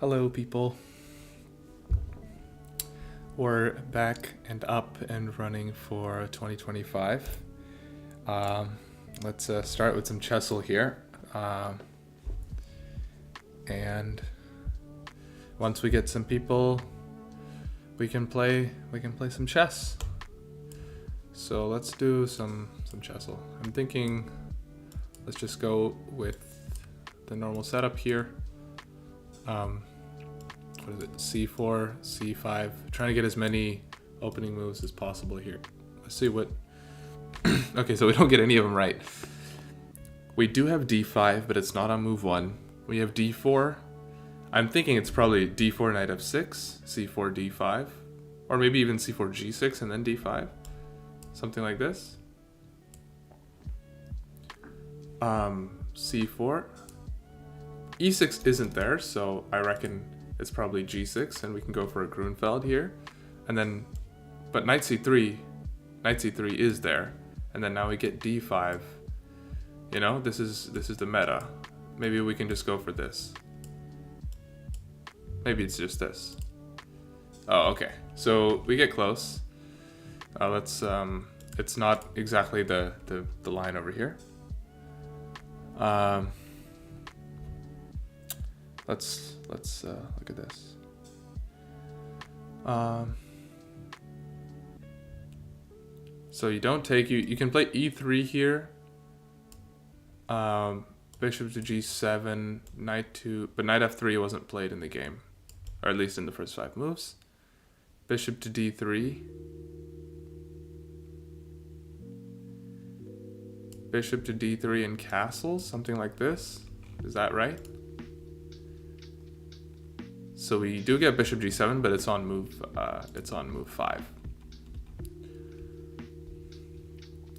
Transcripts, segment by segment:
Hello, people. We're back and up and running for 2025. Um, let's start with some Chessel here. And once we get some people, we can play some chess. So let's do some Chessel. I'm thinking let's just go with the normal setup here. What is it? C4, C5. Trying to get as many opening moves as possible here. Let's see what. Okay, so we don't get any of them right. We do have D5, but it's not on move 1. We have D4. I'm thinking it's probably D4, knight f6, C4, D5, or maybe even C4, G6, and then D5. Something like this. C4. E6 isn't there, so I reckon it's probably G6, and we can go for a Grunfeld here. And then, but knight C3 is there. And then now we get D5. You know, this is the meta. Maybe we can just go for this. Maybe it's just this. Oh, okay. So we get close. It's not exactly the line over here. Let's look at this. So you don't take, you can play E3 here. Bishop to G7, knight to, but knight F3 wasn't played in the game, or at least in the first 5 moves. Bishop to D3. Bishop to D3 and castle, something like this. Is that right? So we do get bishop G7, but it's on move 5.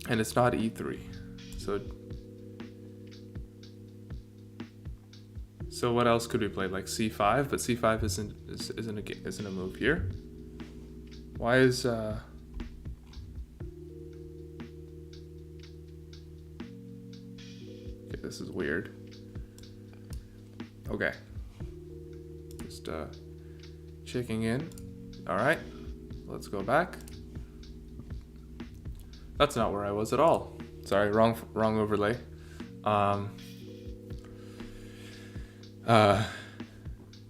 And it's not E3. So what else could we play? Like C5, but C5 isn't a move here. Why is okay, this is weird. Okay. Just checking in. All right. Let's go back. That's not where I was at all. Sorry, wrong overlay. All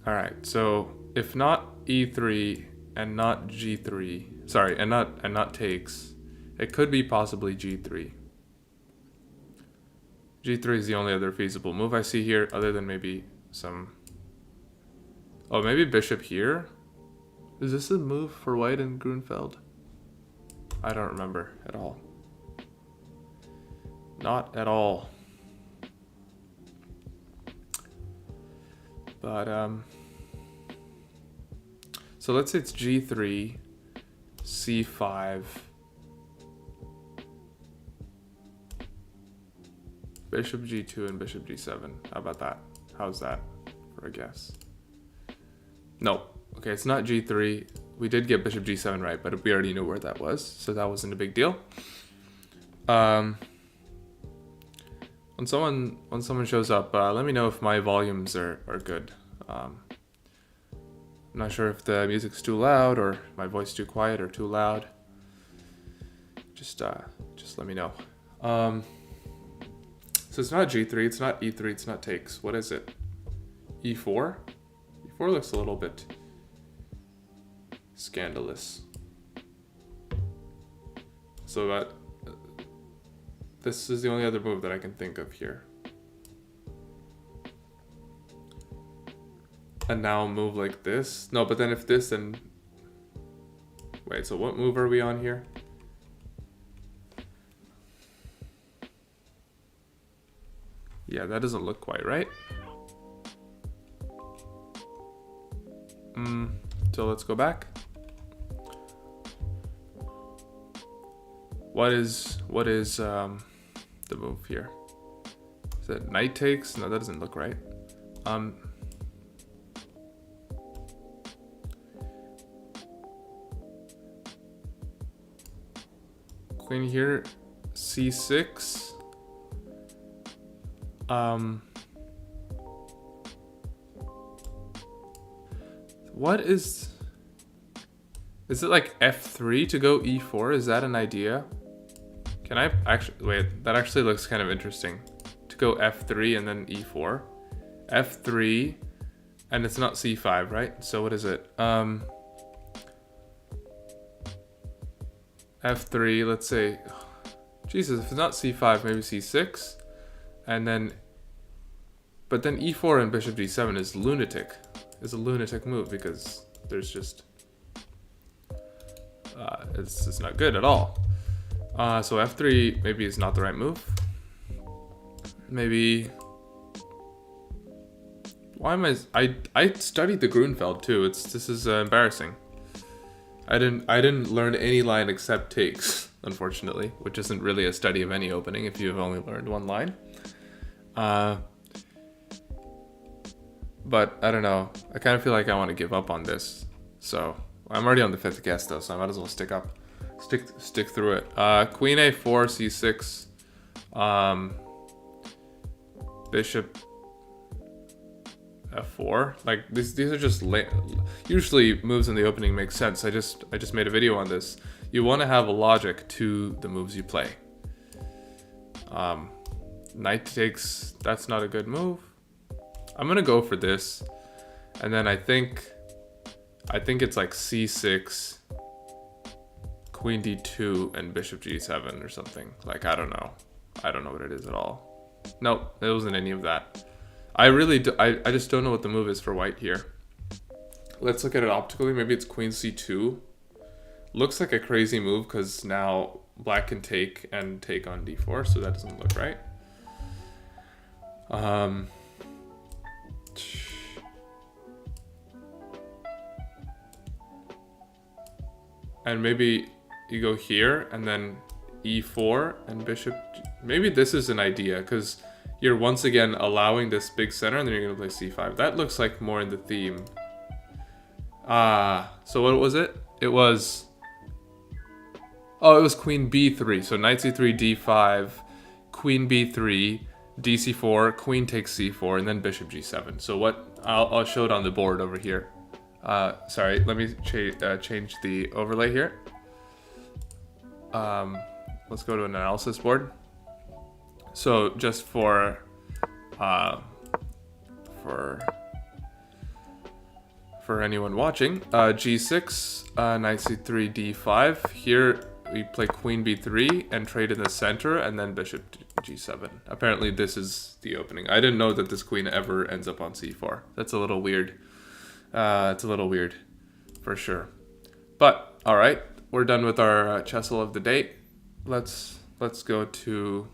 right. So if not E3 and not G3, sorry, and not takes, it could be possibly G3. G3 is the only other feasible move I see here, other than maybe some. Oh, maybe bishop here. Is this a move for white and Grunfeld? I don't remember at all. Not at all. But so let's say it's G3, C5, bishop G2 and bishop G7. How about that? How's that for a guess? No. Okay, it's not G3. We did get bishop G7 right, but we already knew where that was, so that wasn't a big deal. When someone shows up, let me know if my volumes are good. I'm not sure if the music's too loud or my voice too quiet or too loud. Just let me know. So it's not G3, it's not E3, it's not takes. What is it? E4? E4 looks a little bit scandalous. So that this is the only other move that I can think of here. And now move like this. No, but then if this, then wait, so what move are we on here? Yeah, that doesn't look quite right. So let's go back. What is the move here? Is that knight takes? No, that doesn't look right. Queen here, C6. What is it like f3 to go e4? Is that an idea? Can I actually, wait, that actually looks kind of interesting. To go f3 and then e4. f3, and it's not c5, right? So what is it? f3, let's say, Jesus, if it's not c5, maybe c6. And then, but then e4 and bishop d7 is lunatic. Is a lunatic move because there's just, it's not good at all. So f3 maybe is not the right move. Maybe, why am I studied the Grunfeld too. This is embarrassing. I didn't learn any line except takes, unfortunately, which isn't really a study of any opening if you've only learned one line. But I don't know. I kind of feel like I want to give up on this. So I'm already on the 5th guess though, so I might as well stick through it. Queen a4, c6, bishop f4. Like these are just usually moves in the opening make sense. I just made a video on this. You want to have a logic to the moves you play. Knight takes, that's not a good move. I'm gonna go for this, and then I think it's like c6, queen d2, and bishop g7 or something. Like I don't know what it is at all. Nope, it wasn't any of that. I just don't know what the move is for white here. Let's look at it optically. Maybe it's queen c2. Looks like a crazy move because now black can take on d4, so that doesn't look right. And maybe you go here and then e4 and bishop. Maybe this is an idea because you're once again allowing this big center and then you're going to play c5. That looks like more in the theme. So what was it? It was queen b3. So knight c3, d5, queen b3, dc4, queen takes c4, and then bishop g7. So what I'll show it on the board over here. Sorry, let me change the overlay here. Let's go to an analysis board. So just for anyone watching, g6, knight c3, d5. Here we play queen b3 and trade in the center, and then bishop g7. Apparently this is the opening. I didn't know that this queen ever ends up on c4. That's a little weird. It's a little weird, for sure. But all right, we're done with our Chessel of the day. Let's go to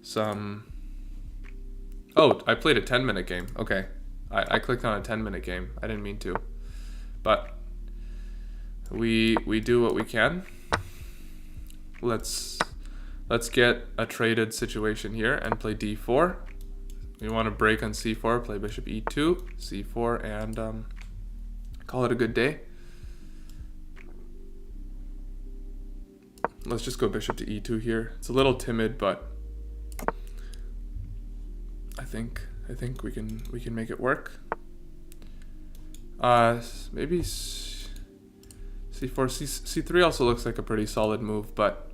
some. Oh, I played a 10-minute game. Okay, I clicked on a 10-minute game. I didn't mean to, but we do what we can. Let's get a traded situation here and play d4. We want to break on c4, play bishop e2, c4, and call it a good day. Let's just go bishop to e2 here. It's a little timid, but I think we can make it work. Maybe c4, c3 also looks like a pretty solid move, but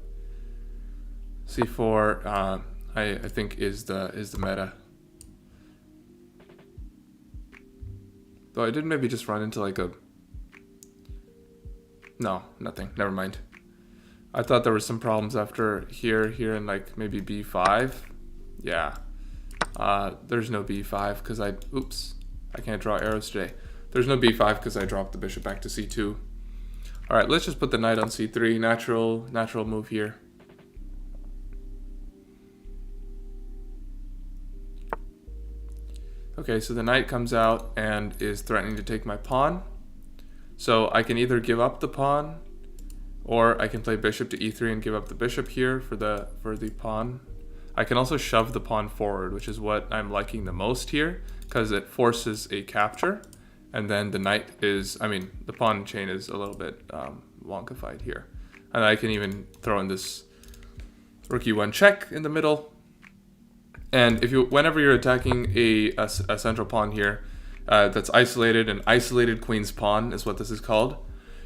c4 I think is the meta. Though I did maybe just run into like a... No, nothing. Never mind. I thought there were some problems after here, and like maybe b5. Yeah. There's no b5 because oops, I can't draw arrows today. There's no b5 because I dropped the bishop back to c2. All right, let's just put the knight on c3. Natural move here. Okay, so the knight comes out and is threatening to take my pawn. So I can either give up the pawn, or I can play bishop to e3 and give up the bishop here for the pawn. I can also shove the pawn forward, which is what I'm liking the most here, because it forces a capture, and then the knight is, the pawn chain is a little bit wonkified here. And I can even throw in this rook e1 check in the middle. And whenever you're attacking a central pawn here, that's isolated. An isolated queen's pawn is what this is called.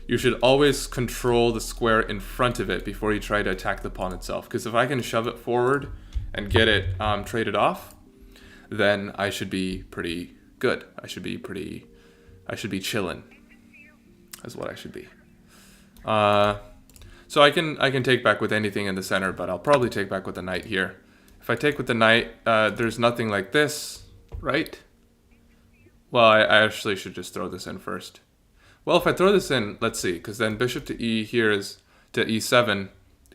You should always control the square in front of it before you try to attack the pawn itself. Because if I can shove it forward and get it traded off, then I should be pretty good. I should be chillin'. That's what I should be. So I can take back with anything in the center, but I'll probably take back with the knight here. If I take with the knight, there's nothing like this, right? Well, I actually should just throw this in first. Well, if I throw this in, let's see, because then bishop to e here is to e7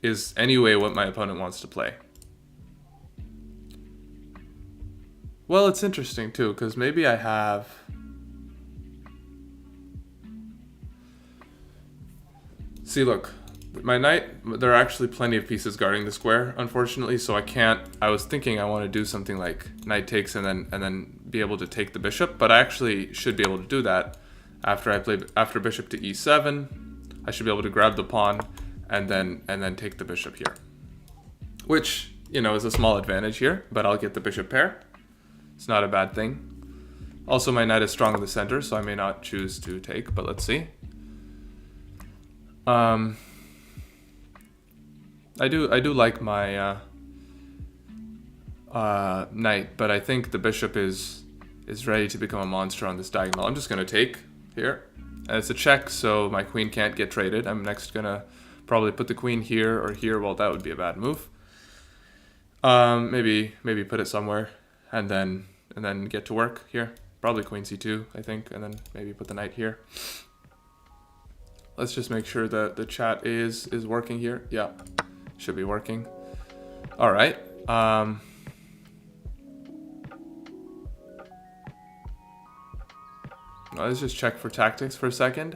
is anyway what my opponent wants to play. Well, it's interesting too, because maybe I have... See, look, my knight, there are actually plenty of pieces guarding the square, unfortunately, so I can't... I was thinking I want to do something like knight takes and then be able to take the bishop, but I actually should be able to do that. After bishop to e7, I should be able to grab the pawn and then take the bishop here. Which, you know, is a small advantage here, but I'll get the bishop pair. It's not a bad thing. Also, my knight is strong in the center, so I may not choose to take, but let's see. I do like my knight, but I think the bishop is ready to become a monster on this diagonal. I'm just gonna take here. And it's a check, so my queen can't get traded. I'm next gonna probably put the queen here or here. Well, that would be a bad move. Maybe put it somewhere and then get to work here. Probably queen c2, I think, and then maybe put the knight here. Let's just make sure that the chat is working here. Yeah, should be working. All right. Let's just check for tactics for a second.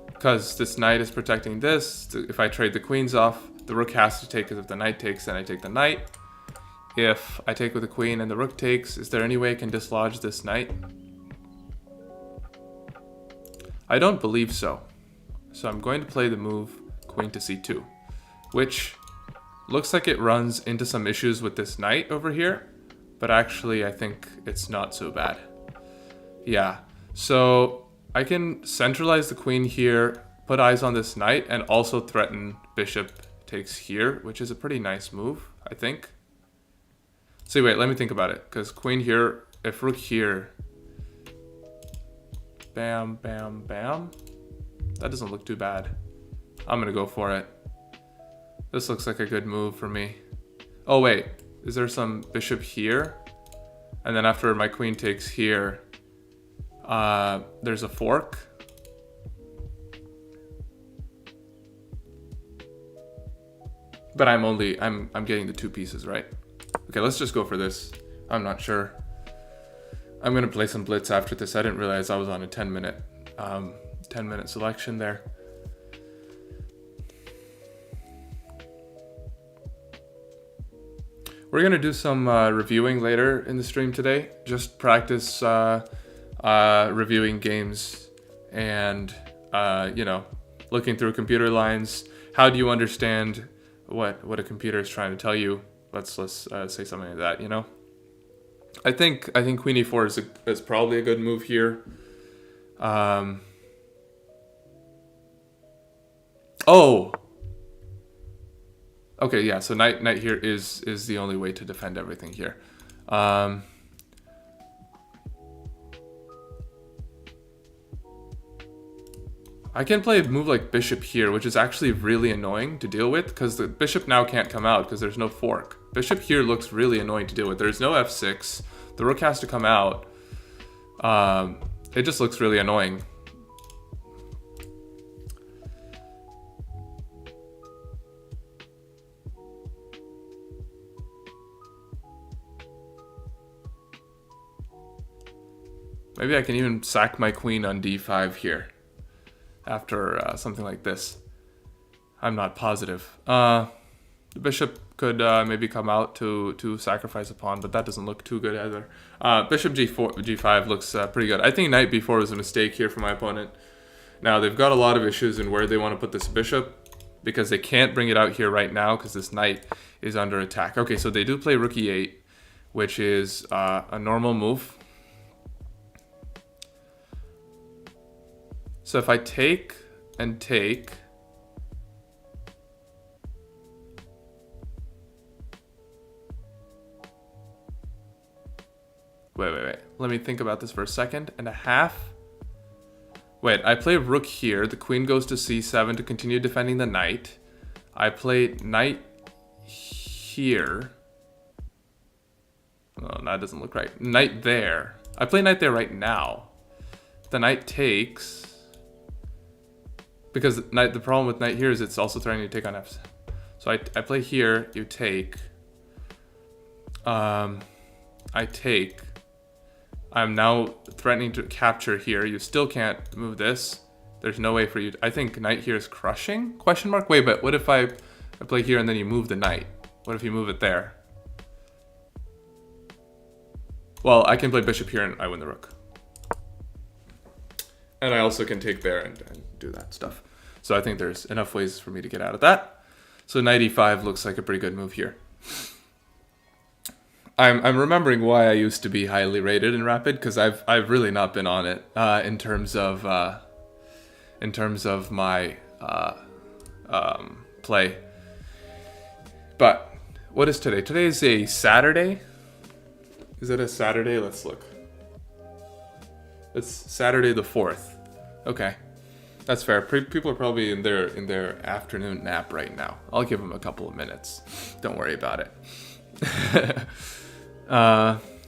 Because this knight is protecting this. If I trade the queens off, the rook has to take, because if the knight takes, then I take the knight. If I take with the queen and the rook takes, is there any way I can dislodge this knight? I don't believe so. So I'm going to play the move queen to c2, which looks like it runs into some issues with this knight over here. But actually, I think it's not so bad. Yeah, so I can centralize the queen here, put eyes on this knight, and also threaten bishop takes here, which is a pretty nice move, I think. See, wait, let me think about it, because queen here, if rook here, bam, bam, bam, that doesn't look too bad. I'm gonna go for it. This looks like a good move for me. Oh, wait. Is there some bishop here? And then after my queen takes here, there's a fork. But I'm getting the two pieces, right? Okay, let's just go for this. I'm not sure. I'm gonna play some blitz after this. I didn't realize I was on a 10-minute selection there. We're going to do some reviewing later in the stream today. Just practice reviewing games and, you know, looking through computer lines. How do you understand what a computer is trying to tell you? Let's say something like that, you know? I think queen e4 is probably a good move here. Oh! Okay, yeah, so knight here is the only way to defend everything here. I can play a move like bishop here, which is actually really annoying to deal with, because the bishop now can't come out because there's no fork. Bishop here looks really annoying to deal with. There's no f6. The rook has to come out. It just looks really annoying. Maybe I can even sack my queen on d5 here after something like this. I'm not positive. The bishop could maybe come out to sacrifice a pawn, but that doesn't look too good either. Bishop g5 looks pretty good. I think knight b4 was a mistake here for my opponent. Now, they've got a lot of issues in where they want to put this bishop, because they can't bring it out here right now because this knight is under attack. Okay, so they do play rook e8, which is a normal move. So if I take and take, wait. Let me think about this for a second and a half. Wait, I play rook here. The queen goes to c7 to continue defending the knight. I play knight here. Oh, that doesn't look right. Knight there. I play knight there right now. The knight takes. Because the problem with knight here is it's also threatening to take on f. So I play here, you take. I take. I'm now threatening to capture here. You still can't move this. There's no way for you to, I think knight here is crushing? Question mark? Wait, but what if I play here and then you move the knight? What if you move it there? Well, I can play bishop here and I win the rook. And I also can take there and do that stuff. So I think there's enough ways for me to get out of that. So knight e5 looks like a pretty good move here. I'm remembering why I used to be highly rated in Rapid, because I've really not been on it in terms of my play. But what is today? Today is a Saturday. Is it a Saturday? Let's look. It's Saturday the 4th. Okay, that's fair. People are probably in their afternoon nap right now. I'll give them a couple of minutes. Don't worry about it.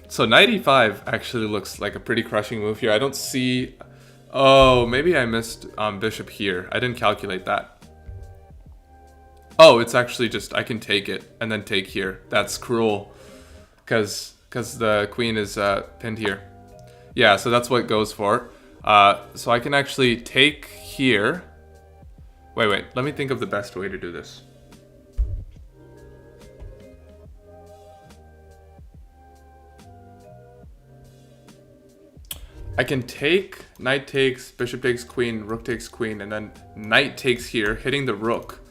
So knight e5 actually looks like a pretty crushing move here. I don't see... Oh, maybe I missed bishop here. I didn't calculate that. Oh, it's actually just I can take it and then take here. That's cruel because the queen is pinned here. Yeah, so that's what it goes for. So I can actually take here. Wait. Let me think of the best way to do this. I can take, knight takes, bishop takes queen, rook takes queen, and then knight takes here, hitting the rook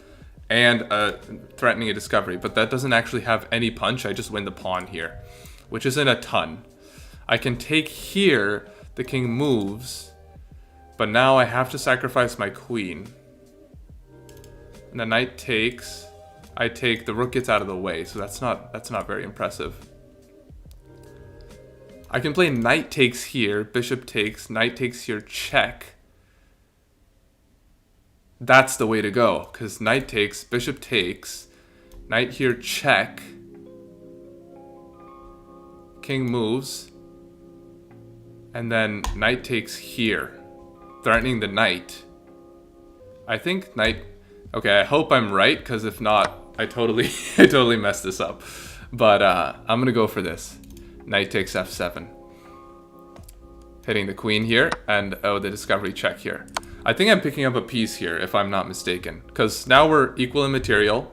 and threatening a discovery. But that doesn't actually have any punch. I just win the pawn here, which isn't a ton. I can take here, the king moves, but now I have to sacrifice my queen. And the knight takes, I take, the rook gets out of the way, so that's not very impressive. I can play knight takes here, bishop takes, knight takes here, check. That's the way to go, because knight takes, bishop takes, knight here, check. King moves. And then knight takes here, threatening the knight. I think knight... Okay, I hope I'm right, because if not, I totally messed this up. But I'm going to go for this. Knight takes f7. Hitting the queen here, and oh, the discovery check here. I think I'm picking up a piece here, if I'm not mistaken. Because now we're equal in material.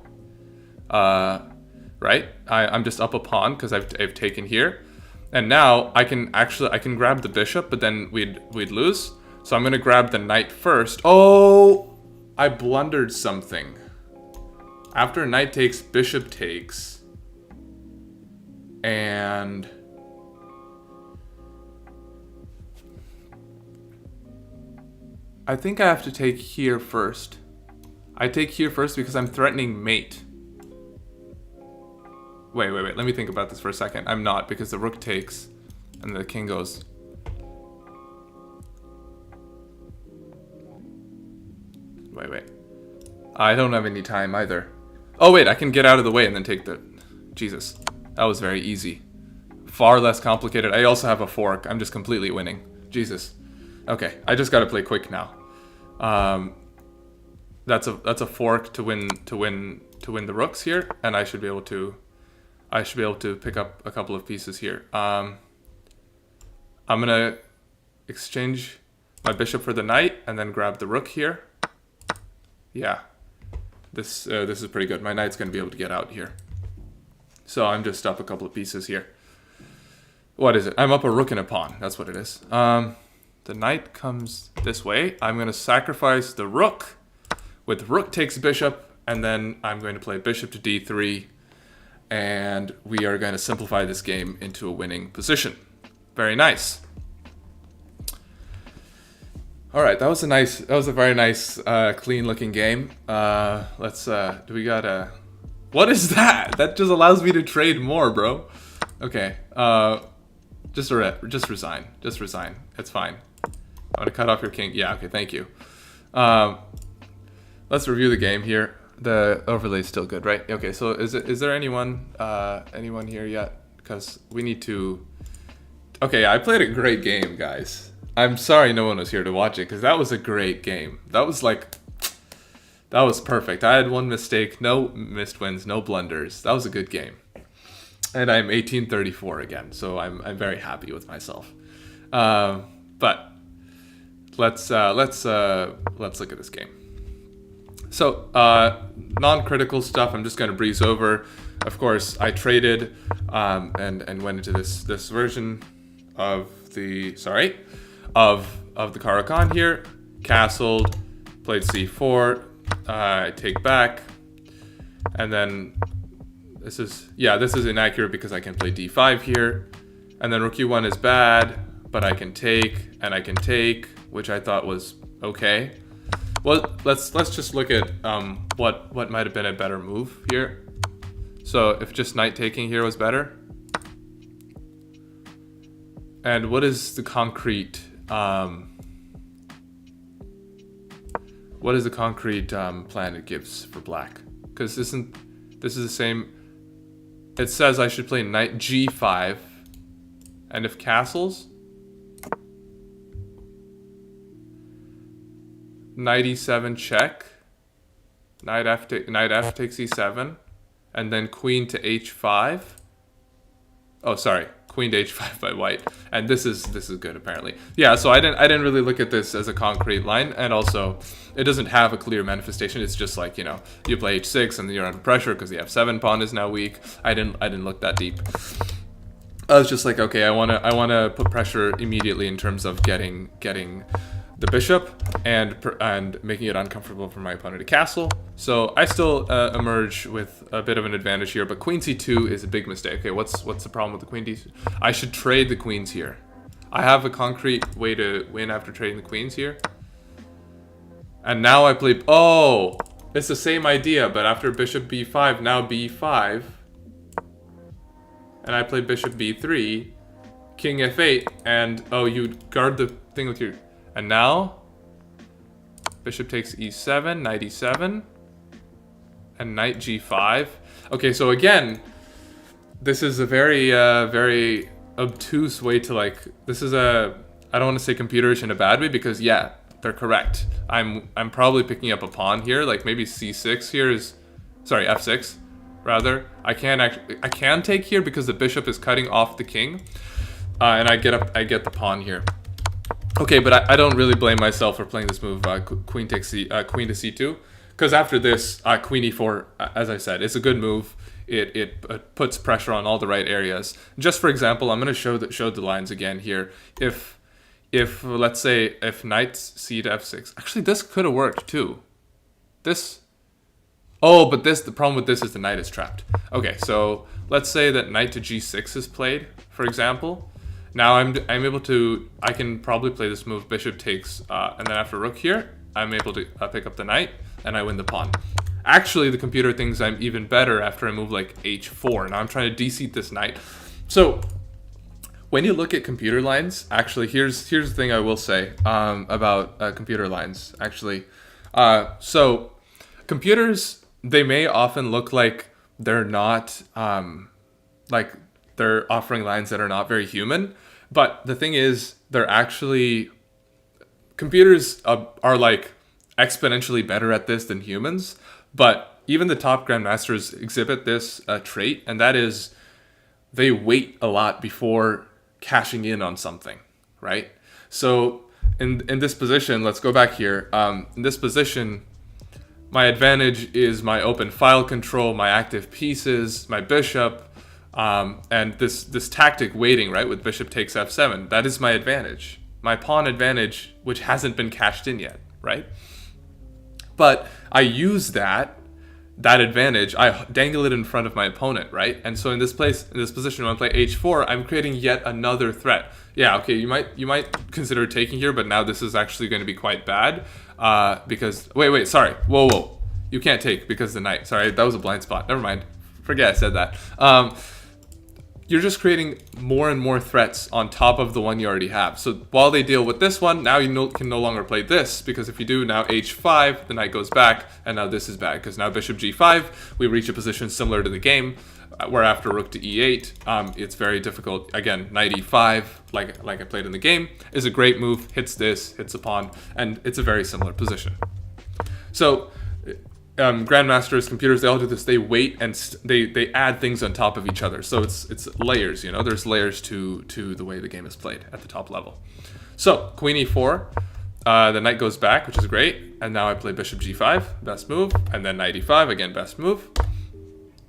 Right? I'm just up a pawn, because I've taken here. And now I can grab the bishop, but then we'd lose. So I'm going to grab the knight first. Oh, I blundered something. After knight takes, bishop takes. And... I think I have to take here first. I take here first because I'm threatening mate. Wait. Let me think about this for a second. I'm not, because the rook takes and the king goes. Wait. I don't have any time either. Oh, wait, I can get out of the way and then take the... Jesus. That was very easy. Far less complicated. I also have a fork. I'm just completely winning. Jesus. Okay, I just gotta play quick now. That's a fork to win the rooks here, and I should be able to pick up a couple of pieces here. I'm gonna exchange my bishop for the knight and then grab the rook here. Yeah, this is pretty good. My knight's gonna be able to get out here. So I'm just up a couple of pieces here. What is it? I'm up a rook and a pawn. That's what it is. The knight comes this way. I'm going to sacrifice the rook with rook takes bishop, and then I'm going to play bishop to d3. and we are going to simplify this game into a winning position. Very nice. All right, that was a very nice, clean looking game. Do we got a, what is that? That just allows me to trade more, bro. Okay, just resign. Just resign. It's fine. I want to cut off your king. Yeah, okay, thank you. Let's review the game here. The overlay is still good, right? Okay, so is there anyone here yet? Because we need to. Okay, I played a great game, guys. I'm sorry no one was here to watch it, because that was a great game. That was perfect. I had one mistake, no missed wins, no blunders. That was a good game. And I'm 1834 again, so I'm very happy with myself. But let's look at this game. So non-critical stuff I'm just going to breeze over. Of course, I traded and went into this version of the Caro-Kann here, castled, played c4, I take back, and then this is inaccurate because I can play d5 here, and then rook e1 is bad, but I can take, and I can take, which I thought was okay. Well, let's just look at what might have been a better move here. So if just knight taking here was better, and what is the concrete plan it gives for black? Because this is the same. It says I should play knight g5, and if castles, knight e7 check, knight f takes e7, and then queen to h5. Oh, sorry, queen to h5 by white, and this is good apparently. Yeah, so I didn't really look at this as a concrete line, and also it doesn't have a clear manifestation. It's just like, you know, you play h6 and then you're under pressure because the f7 pawn is now weak. I didn't look that deep. I was just like, okay, I wanna put pressure immediately in terms of getting the bishop and making it uncomfortable for my opponent to castle. So I still emerge with a bit of an advantage here, but queen c2 is a big mistake. Okay, what's the problem with the queen d2? I should trade the queens here. I have a concrete way to win after trading the queens here. And now I play, oh, it's the same idea, but after bishop b5, now b5. And I play bishop b3, king f8, and oh, you guard the thing with your, and now bishop takes e7, knight e7, and knight g5. Okay, so again, this is a very very obtuse way to, like, this is a, I don't want to say computerish in a bad way, because yeah, they're correct. I'm probably picking up a pawn here, like maybe c6 here is, sorry, f6 rather. I can take here because the bishop is cutting off the king, and I get the pawn here. Okay, but I don't really blame myself for playing this move, queen to c2, because after this, queen e4, as I said, it's a good move. It puts pressure on all the right areas. Just for example, I'm going to show the lines again here. If let's say if knight c to f6, actually this could have worked too. But the problem with this is the knight is trapped. Okay, so let's say that knight to g6 is played, for example. Now I'm able to, I can probably play this move, bishop takes, and then after rook here, I'm able to pick up the knight, and I win the pawn. Actually, the computer thinks I'm even better after I move like h4. Now I'm trying to de-seat this knight. So when you look at computer lines, actually, here's the thing I will say about computer lines, actually. So computers, they may often look like they're not, like they're offering lines that are not very human. But the thing is, they're actually, computers are like exponentially better at this than humans. But even the top grandmasters exhibit this trait, and that is they wait a lot before cashing in on something, right? So in this position, let's go back here. In this position, my advantage is my open file control, my active pieces, my bishop, and this tactic waiting, right, with bishop takes f7. That is my advantage. My pawn advantage, which hasn't been cashed in yet, right? But I use that that advantage, I dangle it in front of my opponent, right? And so in this position, when I play h4, I'm creating yet another threat. Yeah, okay, you might consider taking here, but now this is actually going to be quite bad because wait, sorry, whoa, you can't take because the knight. Sorry, that was a blind spot. Never mind. Forget I said that. You're just creating more and more threats on top of the one you already have. So while they deal with this one, now you can no longer play this, because if you do now h5, the knight goes back, and now this is bad, because now bishop g5, we reach a position similar to the game, where after rook to e8, it's very difficult. Again, knight e5, like I played in the game, is a great move, hits this, hits a pawn, and it's a very similar position. So grandmasters, computers, they all do this. They wait and they add things on top of each other. So it's layers, you know. There's layers to the way the game is played at the top level. So queen e4, the knight goes back, which is great. And now I play bishop g5, best move, and then knight e5, again best move.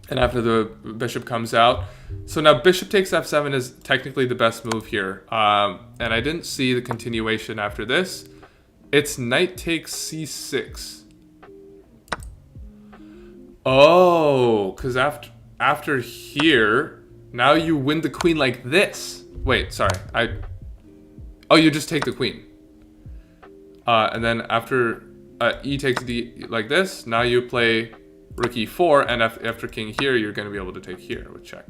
And after the bishop comes out, so now bishop takes f7 is technically the best move here. And I didn't see the continuation after this. It's knight takes c6. Oh, because after here, now you win the queen like this. Wait, sorry. Oh, you just take the queen. And then after e takes d like this, now you play rook e4, and after king here, you're going to be able to take here with check.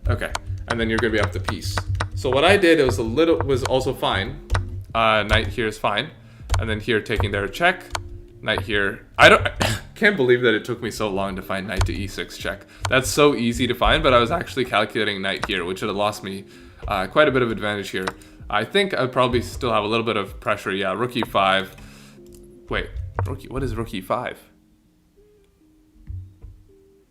Okay, and then you're going to be up the piece. So what I did was also fine. Knight here is fine, and then here taking their check. Knight here. I can't believe that it took me so long to find knight to e6 check. That's so easy to find, but I was actually calculating knight here, which would have lost me quite a bit of advantage here. I think I'd probably still have a little bit of pressure. Yeah, rook e5. Wait, what is rook e5?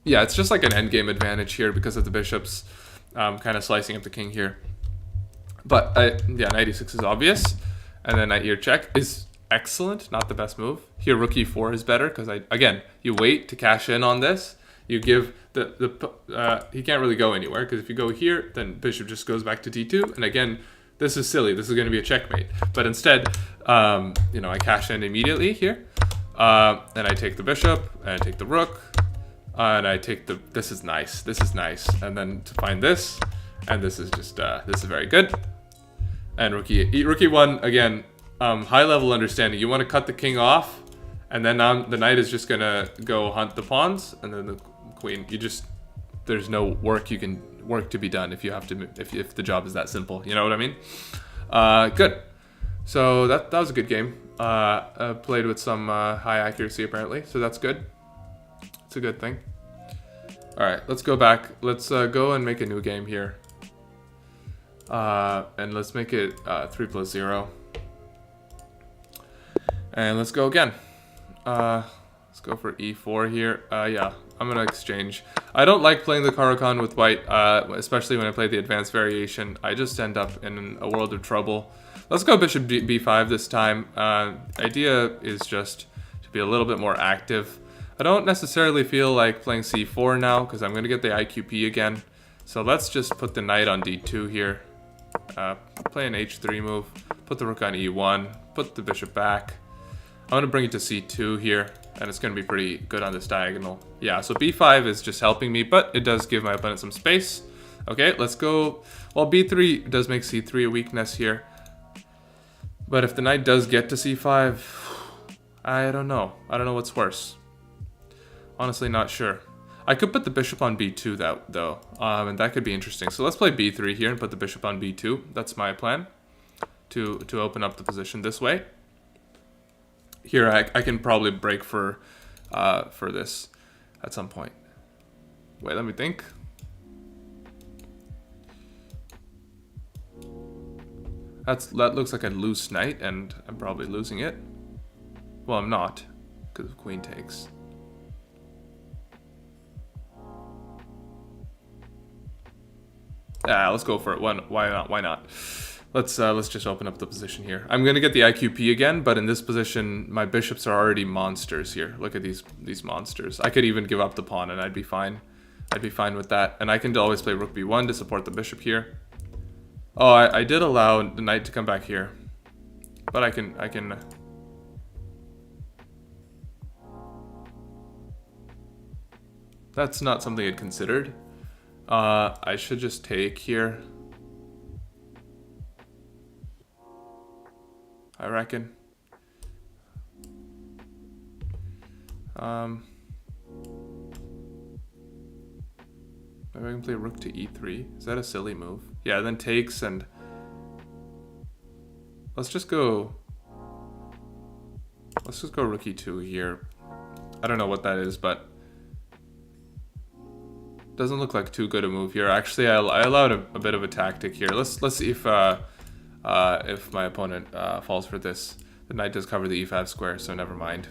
Yeah, it's just like an endgame advantage here because of the bishops kind of slicing up the king here. But yeah, knight e6 is obvious. And then knight here check is excellent, not the best move. Here rook e4 is better because again, you wait to cash in on this. You give he can't really go anywhere because if you go here, then bishop just goes back to d2. And again, this is silly. This is going to be a checkmate. But instead, you know, I cash in immediately here. And I take the bishop, and I take the rook, and I take this is nice. This is nice. And then to find this, and this is just, this is very good. And rook e1, again, high level understanding. You want to cut the king off, and then the knight is just gonna go hunt the pawns, and then the queen. There's no work to be done if you have to if the job is that simple. You know what I mean? Good. So that was a good game. Played with some high accuracy apparently, so that's good. It's a good thing. All right, let's go back. Let's go and make a new game here. And let's make it 3+0. And let's go again. Let's go for e4 here. Yeah, I'm gonna exchange. I don't like playing the Caro-Kann with white, especially when I play the advanced variation. I just end up in a world of trouble. Let's go bishop b5 this time. Idea is just to be a little bit more active. I don't necessarily feel like playing c4 now because I'm gonna get the IQP again. So let's just put the knight on d2 here. Play an h3 move. Put the rook on e1. Put the bishop back. I'm going to bring it to c2 here, and it's going to be pretty good on this diagonal. Yeah, so b5 is just helping me, but it does give my opponent some space. Okay, let's go. Well, b3 does make c3 a weakness here. But if the knight does get to c5, I don't know. I don't know what's worse. Honestly, not sure. I could put the bishop on b2 though, and that could be interesting. So let's play b3 here and put the bishop on b2. That's my plan, to open up the position this way. Here I can probably break for this at some point. Wait, let me think. That looks like a loose knight, and I'm probably losing it. Well, I'm not, because of queen takes. Let's go for it. Why not? Why not? Let's just open up the position here. I'm gonna get the IQP again, but in this position, my bishops are already monsters here. Look at these monsters. I could even give up the pawn, and I'd be fine. I'd be fine with that. And I can always play rook b1 to support the bishop here. Oh, I did allow the knight to come back here, but I can. That's not something I'd considered. I should just take here. I reckon. Maybe I can play rook to e3. Is that a silly move? Yeah, then takes and... Let's just go rook e2 here. I don't know what that is, but... Doesn't look like too good a move here. Actually, I allowed a bit of a tactic here. Let's see if my opponent falls for this. The knight does cover the e5 square, so never mind.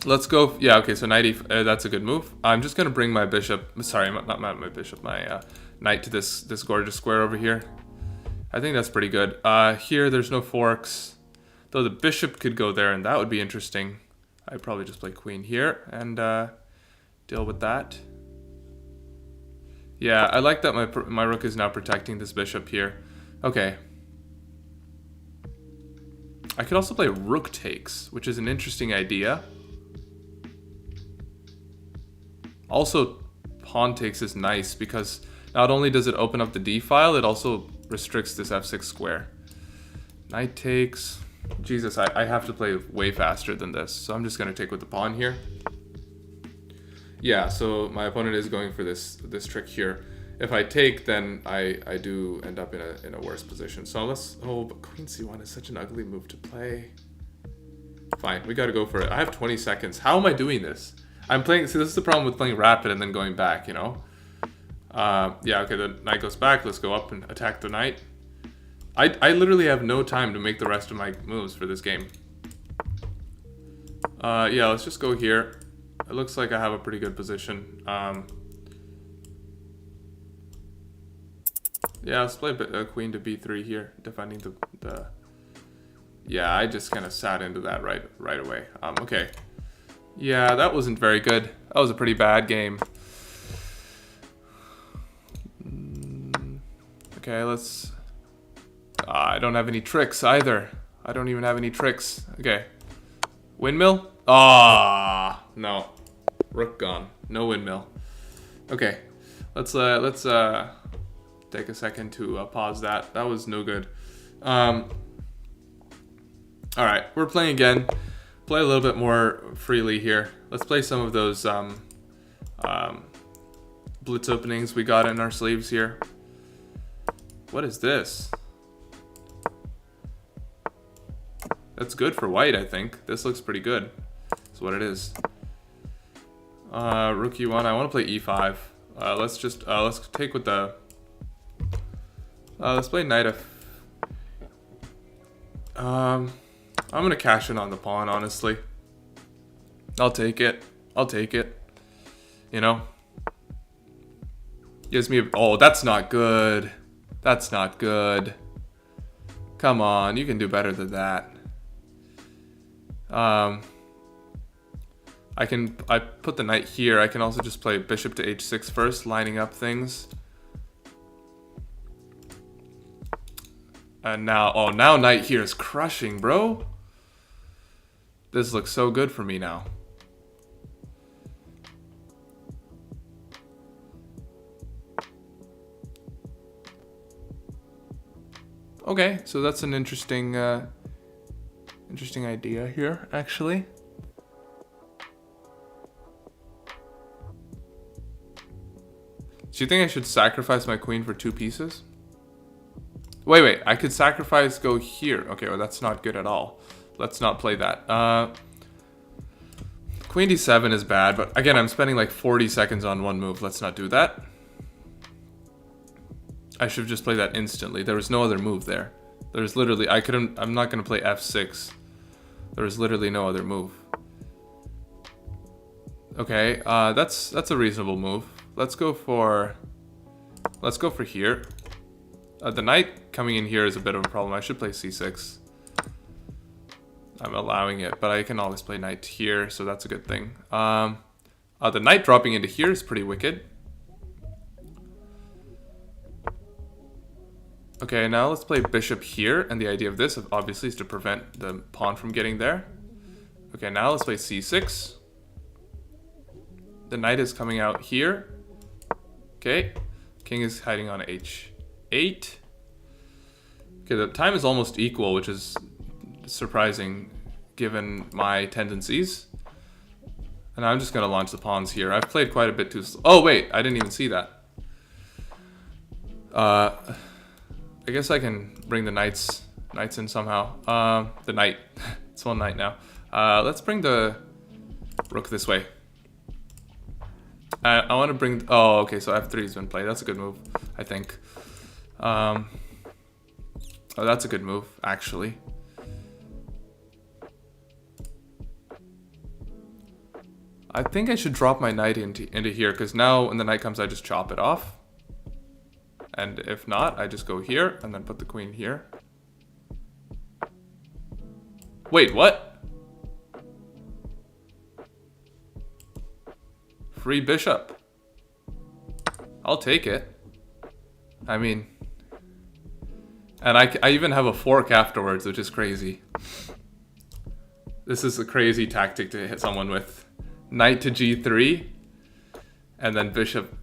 Let's go. Yeah, okay, so knight that's a good move. I'm just gonna bring my bishop. Sorry, not my bishop. My knight to this gorgeous square over here. I think that's pretty good. Here, there's no forks, though the bishop could go there, and that would be interesting. I'd probably just play queen here and deal with that. Yeah, I like that my rook is now protecting this bishop here. Okay. I could also play rook takes, which is an interesting idea. Also, pawn takes is nice because not only does it open up the d file, it also restricts this f6 square. Knight takes. Jesus, I have to play way faster than this, so I'm just going to take with the pawn here. Yeah, so my opponent is going for this trick here. If I take, then I do end up in a worse position. So let's... Oh, but queen c1 is such an ugly move to play. Fine, we got to go for it. I have 20 seconds. How am I doing this? I'm playing... See, this is the problem with playing rapid and then going back, you know? Yeah, okay, the knight goes back. Let's go up and attack the knight. I literally have no time to make the rest of my moves for this game. Yeah, let's just go here. It looks like I have a pretty good position. Yeah, let's play a queen to b3 here, defending the... Yeah, I just kind of sat into that right away. Okay. Yeah, that wasn't very good. That was a pretty bad game. Okay, let's... I don't have any tricks either. I don't even have any tricks. Okay. Windmill? Ah, no. Rook gone. No windmill. Okay. Let's take a second to pause that. That was no good. All right, we're playing again. Play a little bit more freely here. Let's play some of those blitz openings we got in our sleeves here. What is this? That's good for white, I think. This looks pretty good. That's what it is. Rook e1. I want to play e5. Let's take with the... let's play knight f... I'm gonna cash in on the pawn, honestly. I'll take it. I'll take it. You know? Gives me a... Oh, that's not good. That's not good. Come on, you can do better than that. I put the knight here. I can also just play bishop to h6 first, lining up things. And now, oh, now knight here is crushing, bro. This looks so good for me now. Okay, so that's an interesting idea here, actually. Do you think I should sacrifice my queen for 2 pieces? Wait, I could sacrifice, go here. Okay, well, that's not good at all. Let's not play that. Queen d7 is bad, but again, I'm spending like 40 seconds on one move. Let's not do that. I should have just played that instantly. There was no other move there. There's literally, I'm not gonna play f6. There was literally no other move. Okay, that's a reasonable move. Let's go for here. The knight coming in here is a bit of a problem. I should play c6. I'm allowing it, but I can always play knight here, so that's a good thing. The knight dropping into here is pretty wicked. Okay, now let's play bishop here, and the idea of this obviously is to prevent the pawn from getting there. Okay, now let's play c6. The knight is coming out here. Okay. King is hiding on h8. Okay, the time is almost equal, which is surprising given my tendencies. And I'm just going to launch the pawns here. I've played quite a bit too slow. Oh, wait. I didn't even see that. I guess I can bring the knights in somehow. The knight. It's one knight now. Let's bring the rook this way. I want to bring... Oh, okay. So f3 has been played. That's a good move, I think. Oh, that's a good move, actually. I think I should drop my knight into here, because now when the knight comes, I just chop it off. And if not, I just go here, and then put the queen here. Wait, what? Free bishop. I'll take it. I mean... And I even have a fork afterwards, which is crazy. This is a crazy tactic to hit someone with. Knight to g3, and then bishop.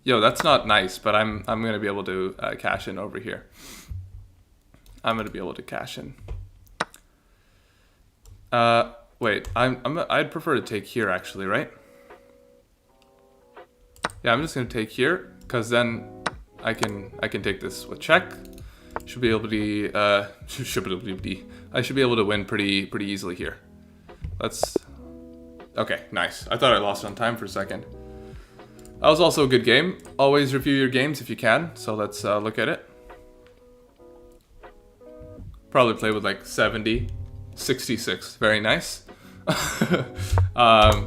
Yo, that's not nice, but I'm gonna be able to cash in over here. I'm gonna be able to cash in. Wait, I'd prefer to take here actually, right? Yeah, I'm just gonna take here, cause then I can take this with check. Should be able to I should be able to win pretty easily here. Let's... Okay, nice. I thought I lost on time for a second. That was also a good game. Always review your games if you can. So let's look at it. Probably play with like 70, 66. Very nice. Alright.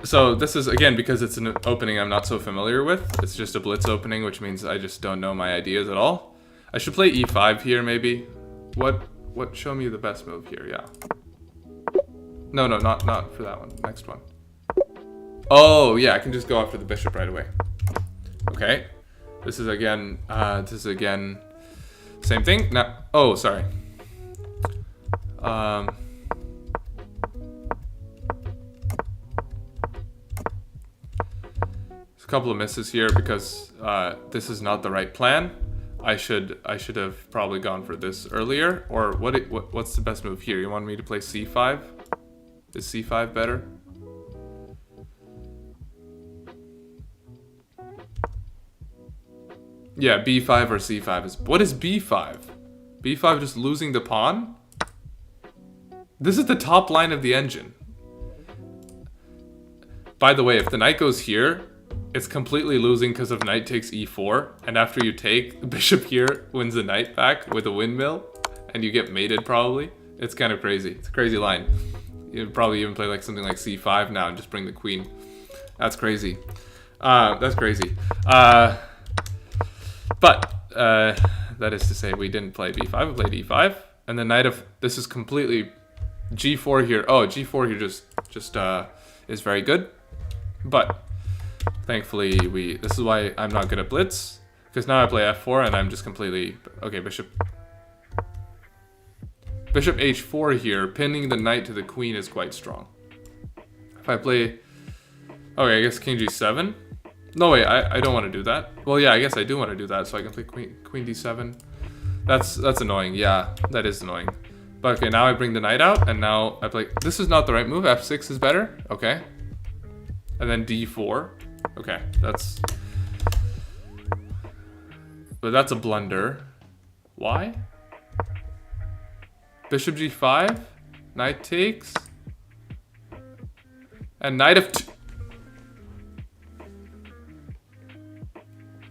So this is, again, because it's an opening I'm not so familiar with. It's just a blitz opening, which means I just don't know my ideas at all. I should play e5 here, maybe. What? Show me the best move here, yeah. No, not for that one. Next one. Oh, yeah, I can just go after the bishop right away. Okay. This is again, same thing. Now, oh, sorry. There's a couple of misses here because this is not the right plan. I should have probably gone for this earlier. Or what's the best move here? You want me to play c5? Is c5 better? Yeah, b5 or c5 is... What is b5? b5 just losing the pawn? This is the top line of the engine. By the way, if the knight goes here, it's completely losing because of knight takes e4, and after you take, the bishop here wins the knight back with a windmill, and you get mated probably. It's kind of crazy. It's a crazy line. You'd probably even play like something like c5 now and just bring the queen. That's crazy. That's crazy. But that is to say, we didn't play b5. We played e5, and the knight of... This is completely g4 here. Oh, g4 here just is very good, but thankfully this is why I'm not good at blitz, because now I play f4 and I'm just completely... Okay, bishop h4 here, pinning the knight to the queen is quite strong. If I play... Okay, I guess king g7. No, wait, I don't want to do that. Well, yeah, I guess I do want to do that, so I can play queen d7. That's annoying. Yeah, that is annoying. But okay, now I bring the knight out, and now I play... This is not the right move. f6 is better. Okay. And then d4. Okay, that's... But that's a blunder. Why? Bishop g5. Knight takes. And knight of...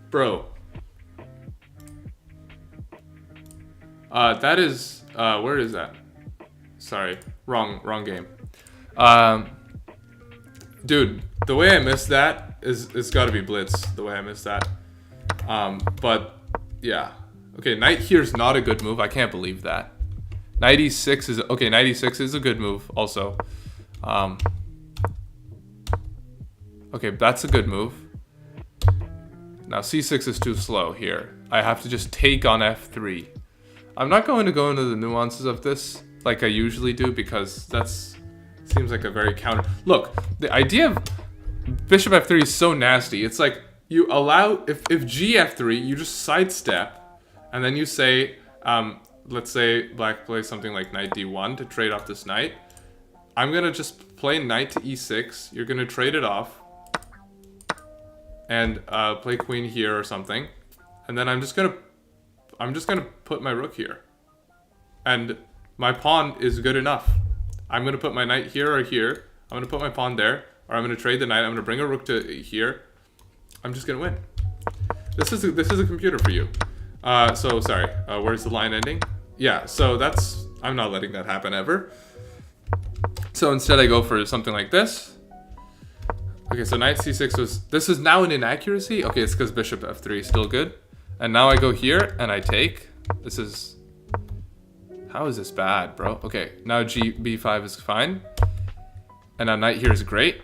Bro. That is... where is that? Sorry. Wrong game. Dude, the way I missed that it's gotta be blitz, the way I missed that. But, yeah. Okay, knight here is not a good move. I can't believe that. Knight e6 is... Okay, knight e6 is a good move, also. Okay, that's a good move. Now, c6 is too slow here. I have to just take on f3. I'm not going to go into the nuances of this like I usually do, because that's seems like a very counter. Look, the idea of bishop f3 is so nasty. It's like you allow if g f3, you just sidestep, and then you say, let's say black plays something like knight d1 to trade off this knight. I'm gonna just play knight to e6. You're gonna trade it off, and play queen here or something, and then I'm just gonna put my rook here, and my pawn is good enough. I'm gonna put my knight here or here. I'm gonna put my pawn there, or I'm gonna trade the knight. I'm gonna bring a rook to here. I'm just gonna win. This is a computer for you. So sorry. Where's the line ending? Yeah. So that's I'm not letting that happen ever. So instead, I go for something like this. Okay. So knight c6 was. This is now an inaccuracy. Okay, it's because bishop f3 is still good. And now I go here and I take. This is. How is this bad, bro? Okay, now b5 is fine. And now knight here is great.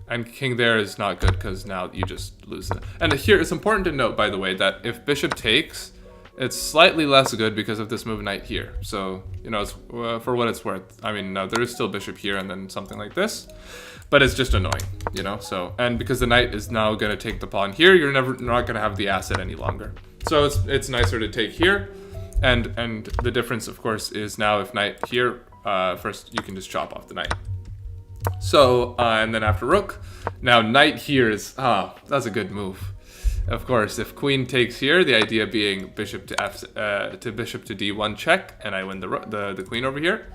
And king there is not good because now you just lose it. And here, it's important to note, by the way, that if bishop takes, it's slightly less good because of this move knight here. So, you know, it's, for what it's worth. I mean, no, there is still bishop here and then something like this. But it's just annoying, you know? So, and because the knight is now going to take the pawn here, you're not going to have the asset any longer. So it's nicer to take here. And the difference, of course, is now if knight here, first you can just chop off the knight. So, and then after rook, now knight here is, that's a good move. Of course, if queen takes here, the idea being bishop to bishop to d1 check, and I win the queen over here.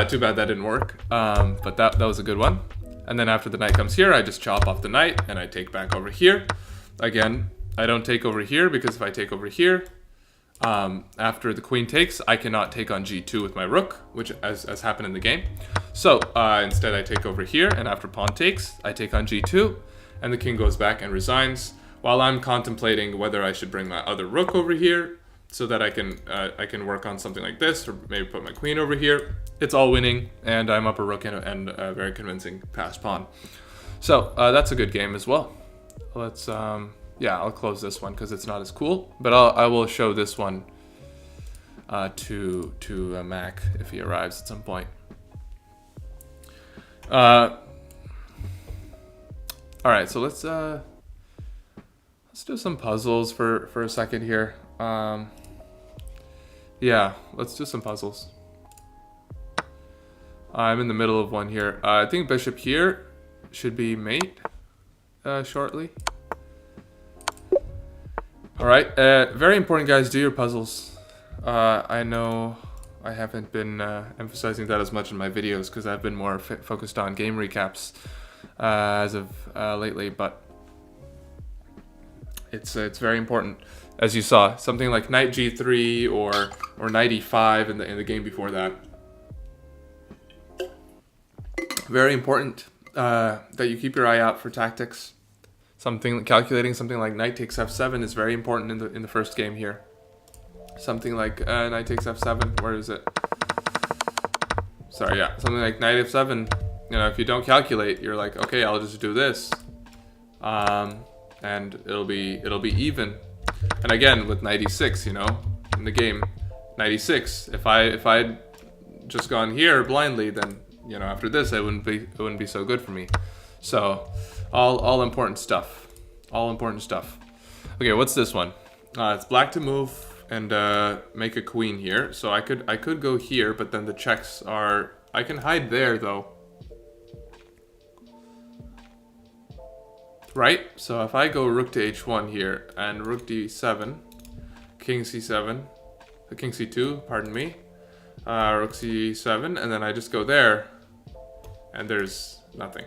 Too bad that didn't work, but that was a good one. And then after the knight comes here, I just chop off the knight, and I take back over here. Again, I don't take over here, because if I take over here, after the queen takes, I cannot take on g2 with my rook, which as happened in the game. So instead I take over here, and after pawn takes, I take on g2, and the king goes back and resigns, while I'm contemplating whether I should bring my other rook over here, so that I can work on something like this, or maybe put my queen over here. It's all winning, and I'm up a rook and a very convincing passed pawn. So that's a good game as well. Let's yeah, I'll close this one because it's not as cool, but I will show this one to Mac if he arrives at some point. All right, so let's do some puzzles for a second here. Yeah, let's do some puzzles. I'm in the middle of one here. I think bishop here should be mate shortly. All right, very important, guys. Do your puzzles. I know I haven't been emphasizing that as much in my videos because I've been more focused on game recaps as of lately, but it's very important. As you saw, something like knight g3 or knight e5 in the game before that. Very important that you keep your eye out for tactics. Calculating something like knight takes f7 is very important in the first game here. Something like knight takes f7. Where is it? Sorry, yeah, something like knight f7. You know, if you don't calculate, you're like, okay, I'll just do this, and it'll be even. And again, with knight e6, you know, in the game, knight e6. If I'd just gone here blindly, then you know, after this, it wouldn't be so good for me. So, all important stuff. All important stuff. Okay, what's this one? It's black to move and make a queen here. So I could go here, but then the checks are. I can hide there though. Right? So if I go rook to h1 here and rook d7, king c7, king c2, pardon me, rook c7, and then I just go there, and there's nothing.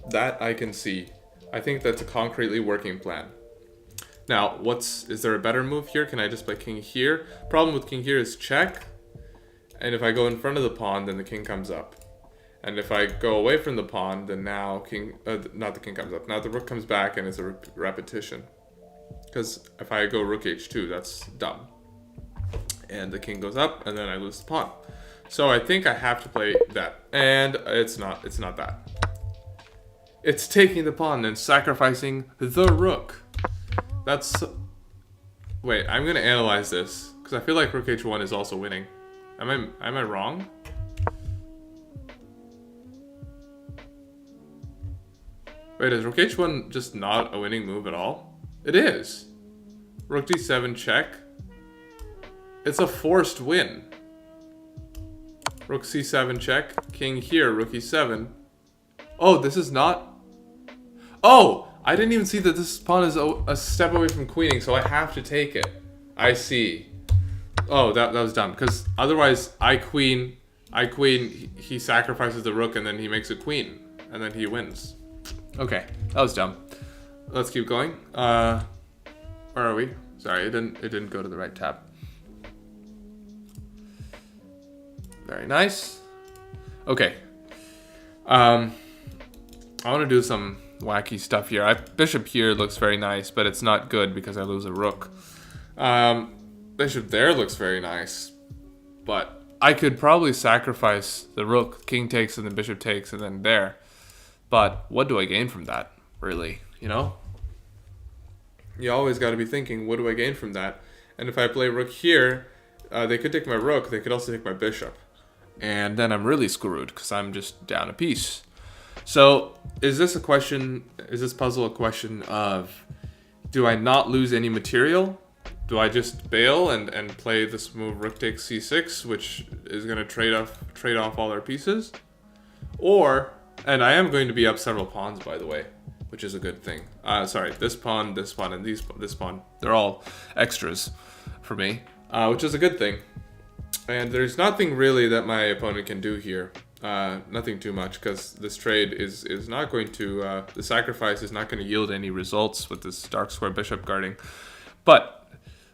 That I can see. I think that's a concretely working plan. Now, is there a better move here? Can I just play king here? Problem with king here is check, and if I go in front of the pawn, then the king comes up. And if I go away from the pawn, then now not the king comes up. Now the rook comes back, and it's a repetition. Because if I go rook h2, that's dumb. And the king goes up, and then I lose the pawn. So I think I have to play that, and it's not that. It's taking the pawn and sacrificing the rook. Wait, I'm gonna analyze this because I feel like rook h1 is also winning. Am I wrong? Wait, is Rook H1 just not a winning move at all? It is. Rook D7 check. It's a forced win. Rook C7 check. King here, Rook E7. Oh, this is not... Oh! I didn't even see that this pawn is a step away from queening, so I have to take it. I see. Oh, that was dumb. Because otherwise, I queen, he sacrifices the rook, and then he makes a queen. And then he wins. Okay, that was dumb. Let's keep going. Where are we? Sorry, it didn't go to the right tab. Very nice. Okay. I want to do some wacky stuff here. Bishop here looks very nice, but it's not good because I lose a rook. Bishop there looks very nice, but I could probably sacrifice the rook. King takes and then bishop takes and then there. But what do I gain from that, really? You know? You always got to be thinking, what do I gain from that? And if I play rook here, they could take my rook. They could also take my bishop. And then I'm really screwed because I'm just down a piece. So is this puzzle a question of, do I not lose any material? Do I just bail and play this move rook takes c6, which is going to trade off all our pieces? Or, and I am going to be up several pawns, by the way, which is a good thing. Sorry, this pawn, and this pawn. They're all extras for me, which is a good thing. And there's nothing really that my opponent can do here. Nothing too much, because this trade is not going to, the sacrifice is not going to yield any results with this dark square bishop guarding. But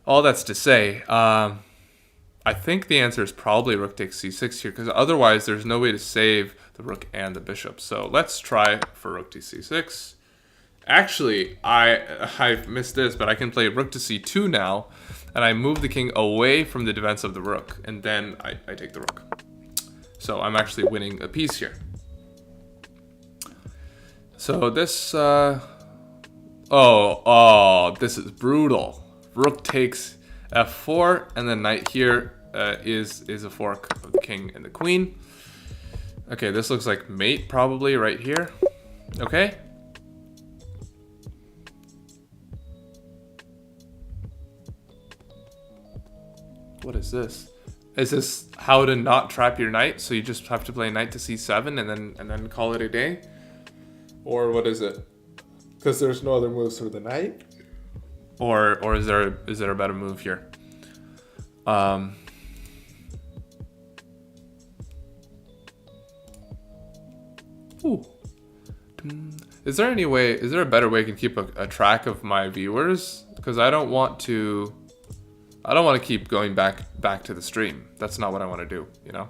all that's to say, I think the answer is probably rook takes c6 here, because otherwise there's no way to save the rook and the bishop. So let's try for rook to c6. Actually, I missed this, but I can play rook to c2 now, and I move the king away from the defense of the rook, and then I take the rook. So I'm actually winning a piece here. So this, this is brutal. Rook takes f4, and then knight here is a fork of the king and the queen. Okay, this looks like mate probably right here. Okay. What is this? Is this how to not trap your knight? So you just have to play knight to c7 and then call it a day? Or what is it? Because there's no other moves for the knight? Or is there a better move here? Ooh. Is there a better way I can keep a track of my viewers? Because I don't want to keep going back to the stream. That's not what I want to do, you know?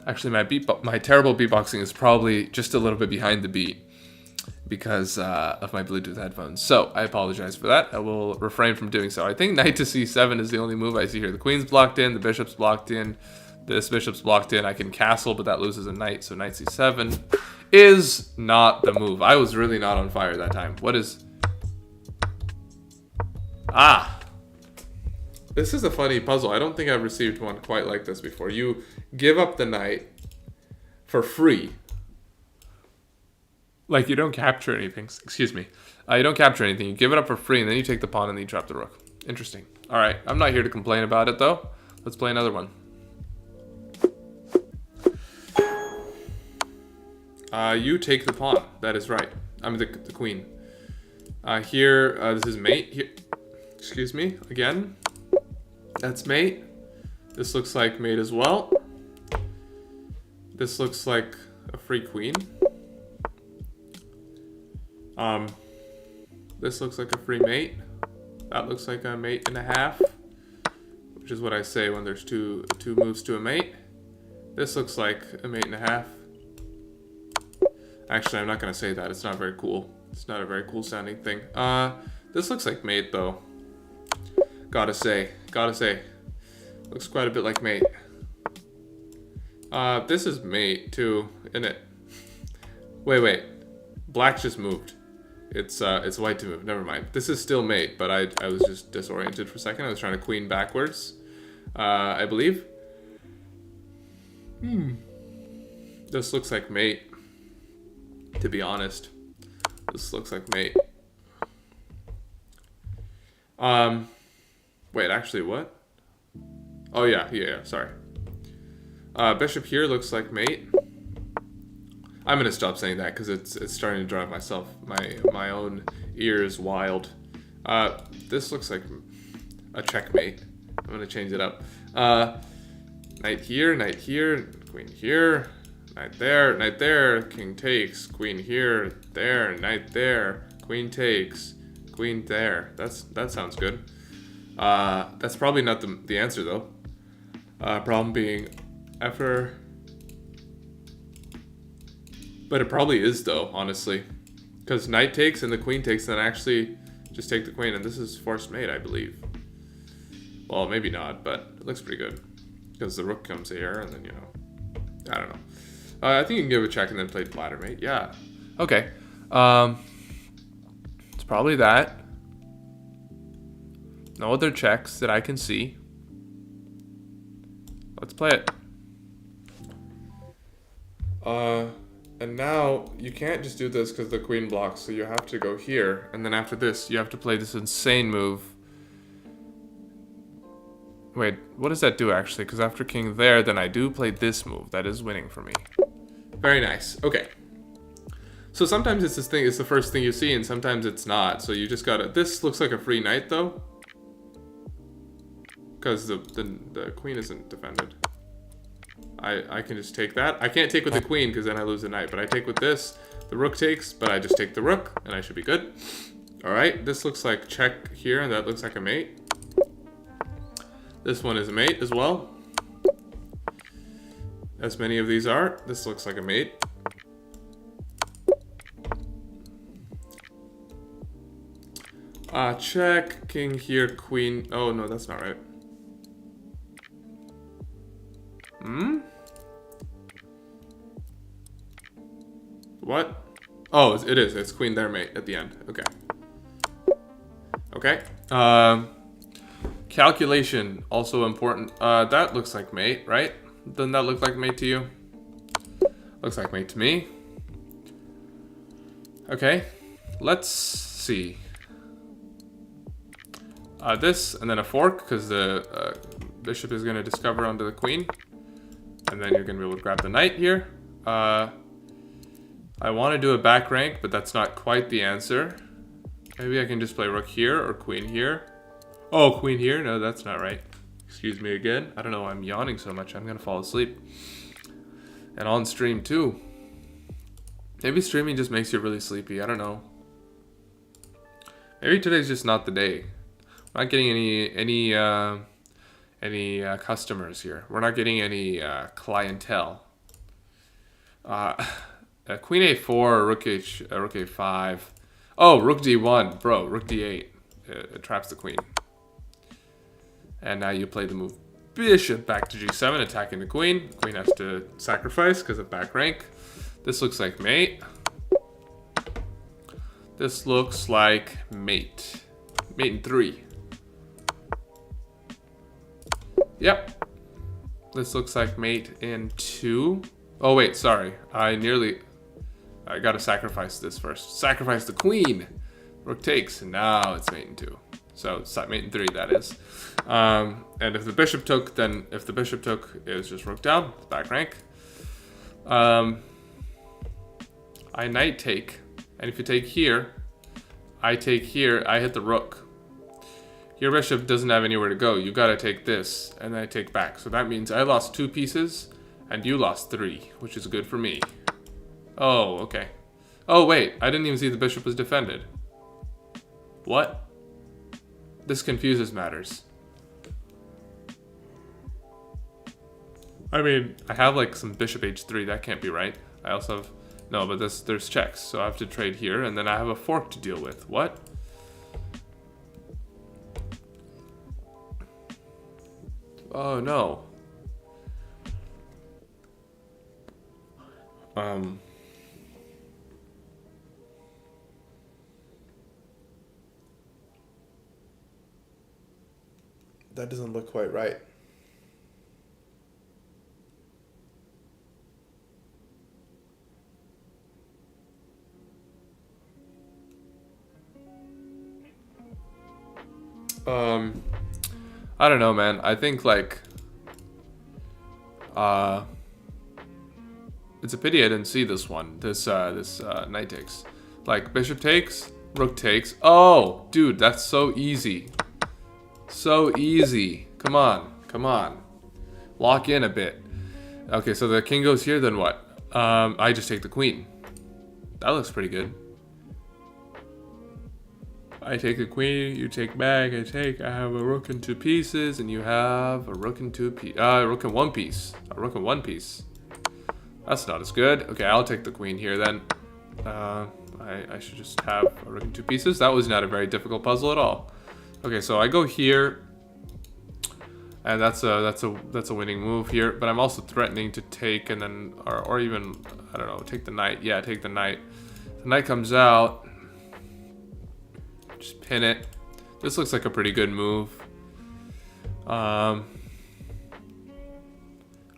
Actually, my terrible beatboxing is probably just a little bit behind the beat because of my Bluetooth headphones. So I apologize for that. I will refrain from doing so. I think knight to c7 is the only move I see here. The queen's blocked in, the bishop's blocked in, this bishop's blocked in. I can castle, but that loses a knight, so knight c7 is not the move. I was really not on fire that time. What is... Ah! This is a funny puzzle. I don't think I've received one quite like this before. You give up the knight for free. Like, you don't capture anything. Excuse me. You don't capture anything. You give it up for free, and then you take the pawn, and then you trap the rook. Interesting. All right. I'm not here to complain about it, though. Let's play another one. You take the pawn. That is right. I mean, the queen. Here, this is mate. Here. Excuse me. Again. That's mate. This looks like mate as well. This looks like a free queen. This looks like a free mate. That looks like a mate and a half, which is what I say when there's two moves to a mate. This looks like a mate and a half. Actually, I'm not gonna say that. It's not very cool. It's not a very cool sounding thing. This looks like mate though. Gotta say. Looks quite a bit like mate. This is mate too, isn't it? Wait. Black just moved. It's white to move. Never mind. This is still mate, but I was just disoriented for a second. I was trying to queen backwards. I believe. This looks like mate. To be honest, this looks like mate. Wait, actually, what? Oh yeah. Sorry. Bishop here looks like mate. I'm gonna stop saying that because it's starting to drive my own ears wild. This looks like a checkmate. I'm gonna change it up. Knight here, queen here, knight there, king takes, queen here, there, knight there, queen takes, queen there. That sounds good. That's probably not the answer though. Problem being, after. But it probably is though, honestly. Because knight takes and the queen takes, then actually just take the queen, and this is forced mate, I believe. Well, maybe not, but it looks pretty good. Because the rook comes here, and then, you know, I don't know. I think you can give a check and then play ladder mate, yeah. Okay. It's probably that. No other checks that I can see. Let's play it. And now you can't just do this because the queen blocks, so you have to go here, and then after this you have to play this insane move. Wait, what does that do actually? Because after king there, then I do play this move. That is winning for me. Very nice. Okay. So sometimes it's this thing, it's the first thing you see, and sometimes it's not. So you just gotta. This looks like a free knight though, because the queen isn't defended. I can just take that. I can't take with the queen because then I lose the knight. But I take with this. The rook takes, but I just take the rook and I should be good. All right, this looks like check here and that looks like a mate. This one is a mate as well. As many of these are. This looks like a mate. Check, king here, queen. Oh no, that's not right. What? Oh, it is. It's queen there, mate, at the end. Okay. Okay. Calculation, also important. That looks like mate, right? Doesn't that look like mate to you? Looks like mate to me. Okay. Let's see. This, and then a fork, because the bishop is going to discover onto the queen. And then you're going to be able to grab the knight here. I want to do a back rank, but that's not quite the answer. Maybe I can just play rook here or queen here. Oh, queen here? No, that's not right. Excuse me again. I don't know why I'm yawning so much. I'm going to fall asleep. And on stream too. Maybe streaming just makes you really sleepy. I don't know. Maybe today's just not the day. We're not getting any customers here. We're not getting any clientele. Queen a4, rook a5. Oh, rook d1, bro. Rook d8. It traps the queen. And now you play the move bishop back to g7, attacking the queen. The queen has to sacrifice because of back rank. This looks like mate. This looks like mate. Mate in 3. Yep. This looks like mate in 2. Oh wait, sorry. I gotta sacrifice this first. Sacrifice the queen. Rook takes, and now it's mate in 2. So it's mate in 3, that is. And if the bishop took, it was just rook down, back rank. I knight take, and if you take here, I take here, I hit the rook. Your bishop doesn't have anywhere to go. You gotta take this, and then I take back. So that means I lost 2 pieces, and you lost 3, which is good for me. Oh, okay. Oh, wait. I didn't even see the bishop was defended. What? This confuses matters. I mean, I have like some bishop h3. That can't be right. I also have... No, but there's checks. So I have to trade here, and then I have a fork to deal with. What? Oh, no. That doesn't look quite right. I don't know, man. I think like it's a pity I didn't see this one. This knight takes. Like bishop takes, rook takes. Oh, dude, that's so easy. So easy. Come on. Come on. Lock in a bit. Okay, so the king goes here, then what? I just take the queen. That looks pretty good. I take the queen, you take back, I have a rook in 2 pieces, and you have a rook in 2 pieces. Rook in 1 piece. A rook in 1 piece. That's not as good. Okay, I'll take the queen here then. I should just have a rook in 2 pieces. That was not a very difficult puzzle at all. Okay, so I go here, and that's a winning move here. But I'm also threatening to take and then or even I don't know, take the knight. Yeah, take the knight. The knight comes out. Just pin it. This looks like a pretty good move. I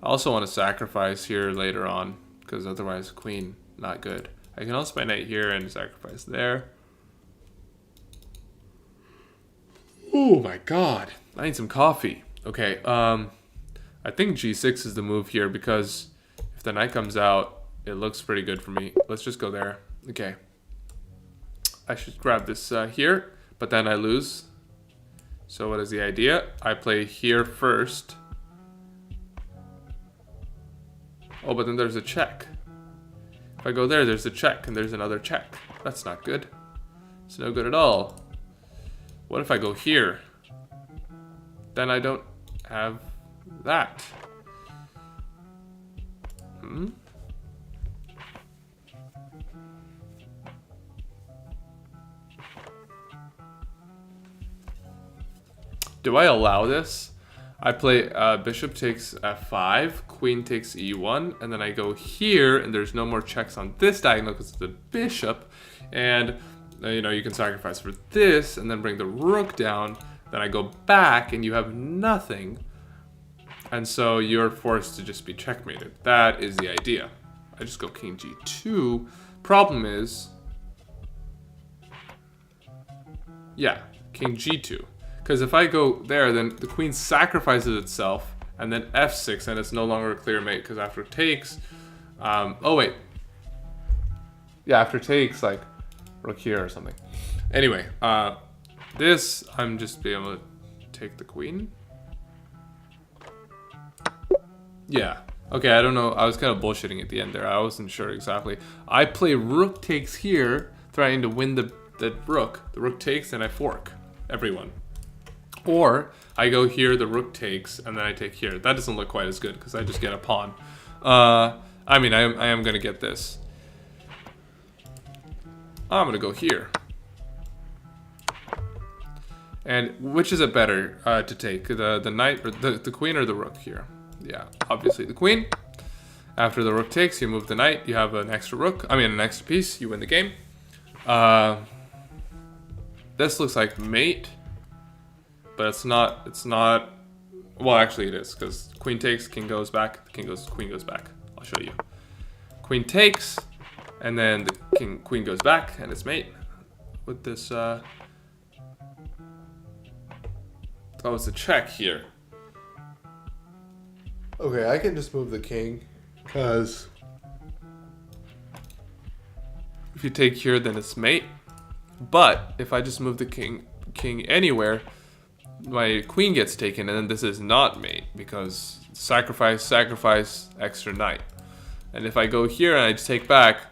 also want to sacrifice here later on, because otherwise queen, not good. I can also play knight here and sacrifice there. Oh my god. I need some coffee. Okay, I think g6 is the move here, because if the knight comes out, it looks pretty good for me. Let's just go there. Okay. I should grab this here, but then I lose. So what is the idea? I play here first. Oh, but then there's a check. If I go there, there's a check, and there's another check. That's not good. It's no good at all. What if I go here? Then I don't have that. Do I allow this? I play bishop takes f5, queen takes e1, and then I go here, and there's no more checks on this diagonal because it's the bishop, and you know, you can sacrifice for this, and then bring the rook down. Then I go back, and you have nothing, and so you're forced to just be checkmated. That is the idea. I just go king g2. Problem is, yeah, king g2. Because if I go there, then the queen sacrifices itself, and then f6, and it's no longer a clear mate, because after takes, oh wait. Yeah, after takes, like, rook here or something. Anyway, this, I'm just being able to take the queen. Yeah. Okay, I don't know. I was kind of bullshitting at the end there. I wasn't sure exactly. I play rook takes here, trying to win the rook. The rook takes, and I fork everyone. Or I go here, the rook takes, and then I take here. That doesn't look quite as good because I just get a pawn. I mean, I am going to get this. I'm going to go here. And which is it better to take? The knight, or the queen, or the rook here? Yeah, obviously the queen. After the rook takes, you move the knight. You have an extra rook. I mean, an extra piece. You win the game. This looks like mate. But it's not, well, actually it is, because queen takes, king goes back, queen goes back. I'll show you. Queen takes, and then the queen goes back, and it's mate with this, oh, it's a check here. Okay, I can just move the king, because if you take here, then it's mate. But if I just move the king anywhere, my queen gets taken, and then this is not mate, because sacrifice, extra knight. And if I go here and I just take back,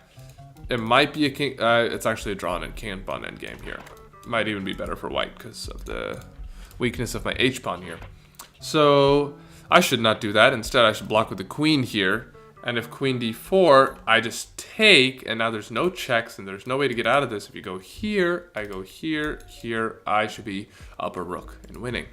it might be a king. It's actually a drawn and king and pawn endgame here. Might even be better for white because of the weakness of my h-pawn here. So I should not do that. Instead, I should block with the queen here. And if queen d4, I just take, and now there's no checks, and there's no way to get out of this. If you go here, I go here, I should be up a rook and winning.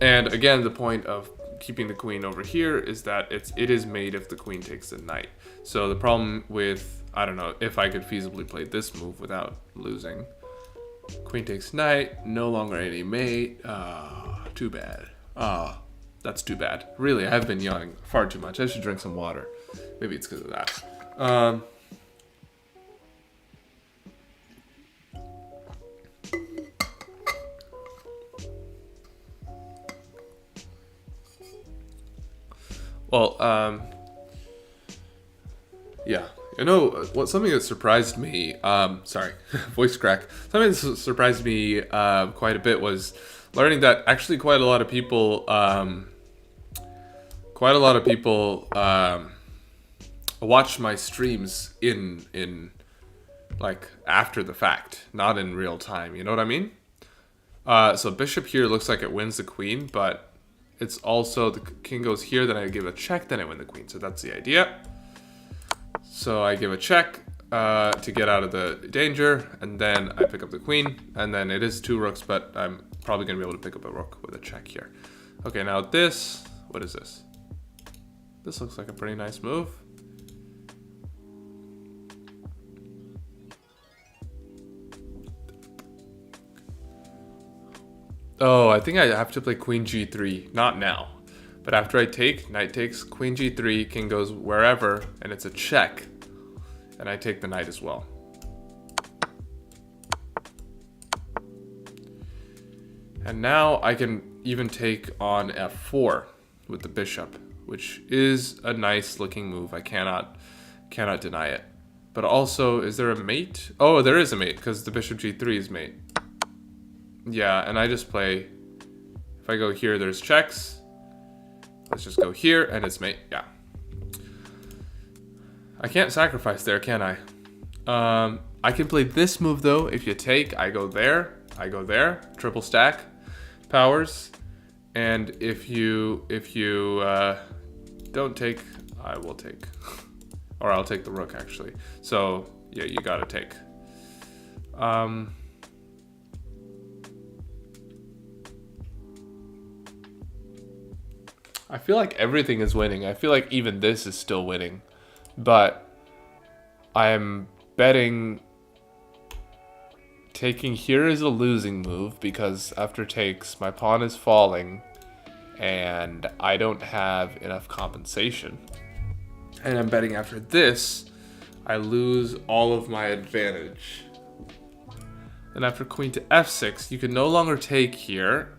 And again, the point of keeping the queen over here is that it is made if the queen takes the knight. So the problem with, I don't know, if I could feasibly play this move without losing, Queen takes knight. No longer any mate. Too bad. That's too bad. Really, I have been yawning far too much. I should drink some water. Maybe it's because of that. Well, yeah. You know, something that surprised me, sorry, voice crack. Something that surprised me quite a bit was learning that actually quite a lot of people watch my streams in like after the fact, not in real time. You know what I mean? So bishop here looks like it wins the queen, but it's also the king goes here, then I give a check, then I win the queen. So that's the idea. So I give a check to get out of the danger, and then I pick up the queen, and then it is 2 rooks, but I'm probably going to be able to pick up a rook with a check here. Okay, now this, what is this? This looks like a pretty nice move. Oh, I think I have to play queen g3, not now. But after I take, knight takes, queen g3, king goes wherever, and it's a check. And I take the knight as well. And now I can even take on f4 with the bishop, which is a nice looking move. I cannot deny it. But also, is there a mate? Oh, there is a mate, because the bishop g3 is mate. Yeah, and I just play, if I go here, there's checks. Let's just go here, and it's mate, yeah. I can't sacrifice there, can I? I can play this move, though. If you take, I go there, triple stack powers. And if you don't take, I will take. Or I'll take the rook, actually. So, yeah, you gotta take. I feel like everything is winning. I feel like even this is still winning. But I am betting taking here is a losing move because after takes, my pawn is falling and I don't have enough compensation. And I'm betting after this, I lose all of my advantage. And after queen to f6, you can no longer take here.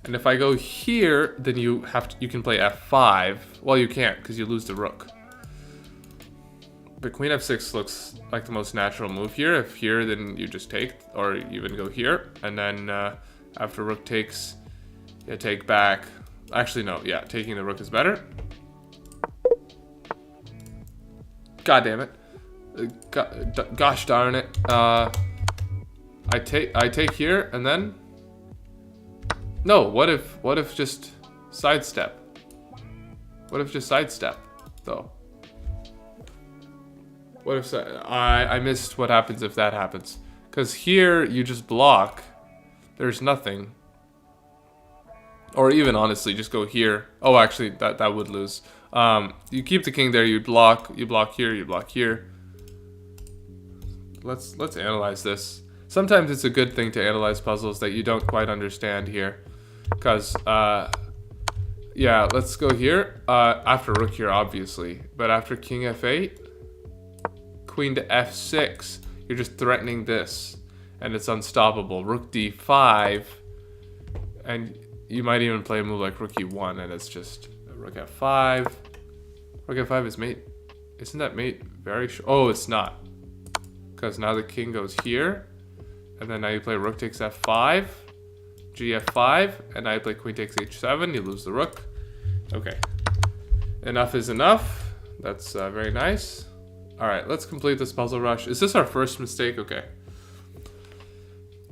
And if I go here, then you can play f5. Well, you can't because you lose the rook. But queen f6 looks like the most natural move here. If here, then you just take, or you even go here. And then after rook takes, you take back. Actually, no, yeah, taking the rook is better. God damn it. Gosh darn it. I take here, and then... No, what if just sidestep? What if just sidestep, though? What if I missed what happens if that happens? Because here you just block. There's nothing. Or even honestly, just go here. Oh, actually, that would lose. You keep the king there. You block here. You block here. Let's analyze this. Sometimes it's a good thing to analyze puzzles that you don't quite understand here. Because, yeah, let's go here. After rook here, obviously. But after king f8, queen to f6, you're just threatening this. And it's unstoppable. Rook d5. And you might even play a move like rook e1, and it's just rook f5. Rook f5 is mate. Isn't that mate very short? Oh, it's not. Because now the king goes here. And then now you play rook takes f5. Gf5, and I play queen takes h7, you lose the rook. Okay. Enough is enough. That's very nice. Alright, let's complete this puzzle rush. Is this our first mistake? Okay.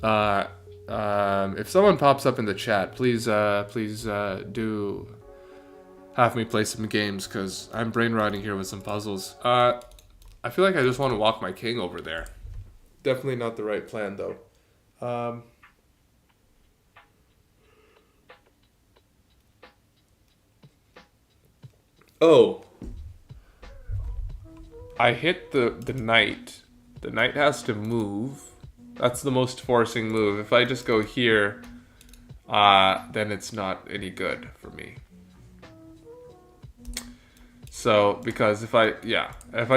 If someone pops up in the chat, please do have me play some games, because I'm brain rotting here with some puzzles. I feel like I just want to walk my king over there. Definitely not the right plan, though. Oh, I hit the knight. The knight has to move. That's the most forcing move. If I just go here, then it's not any good for me. So, because if I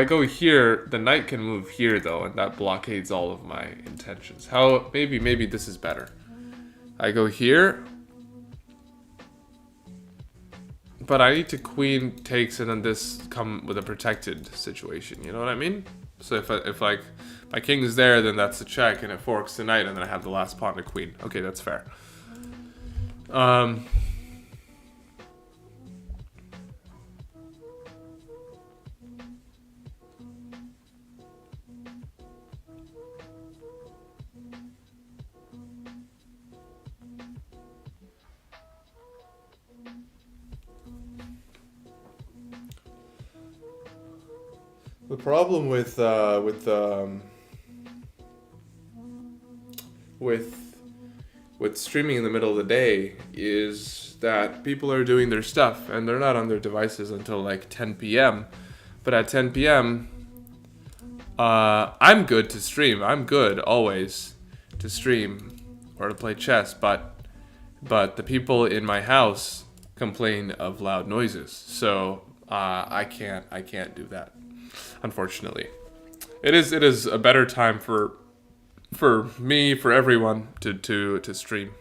go here, the knight can move here though, and that blockades all of my intentions. Maybe this is better. I go here, but I need to queen takes and then this come with a protected situation, you know what I mean? So if like my king is there, then that's a check and it forks the knight and then I have the last pawn to queen. Okay, that's fair. The problem with streaming in the middle of the day is that people are doing their stuff and they're not on their devices until like 10 p.m. But at 10 p.m., I'm good to stream. I'm good always to stream or to play chess, but the people in my house complain of loud noises, so I can't do that. Unfortunately, it is a better time for me, for everyone to stream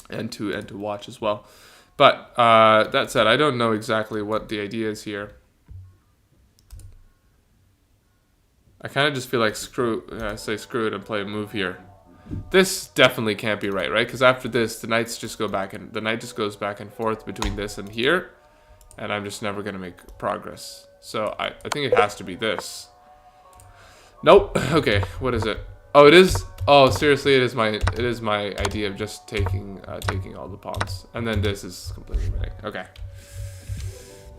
and to watch as well. But that said, I don't know exactly what the idea is here. I kind of just feel like screw it and play a move here. This definitely can't be right? Because after this, the knight just goes back and forth between this and here, and I'm just never gonna make progress. So I think it has to be this. Nope. Okay, what is it? Oh, it is. Oh, seriously, it is my idea of just taking all the pawns, and then this is completely winning. Okay.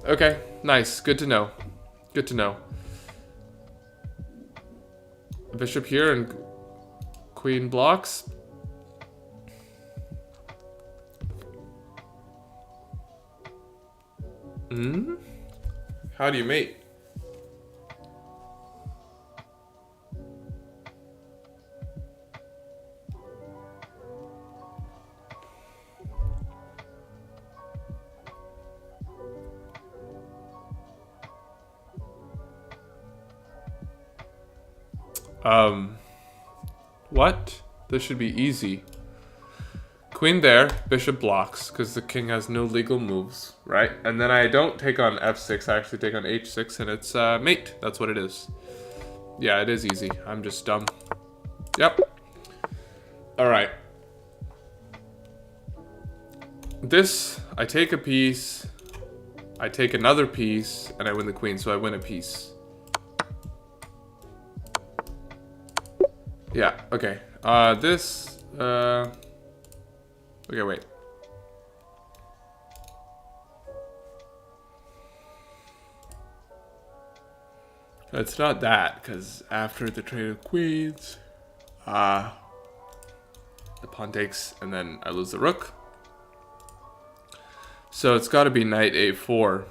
Okay, nice. Good to know. Good to know. Bishop here and queen blocks. How do you mate? What? This should be easy. Queen there, bishop blocks, because the king has no legal moves, right? And then I don't take on f6, I actually take on h6, and it's mate. That's what it is. Yeah, it is easy. I'm just dumb. Yep. Alright. This, I take a piece, I take another piece, and I win the queen, so I win a piece. Yeah, okay. This, okay, wait. It's not that, because after the trade of queens, the pawn takes, and then I lose the rook. So it's got to be knight a4.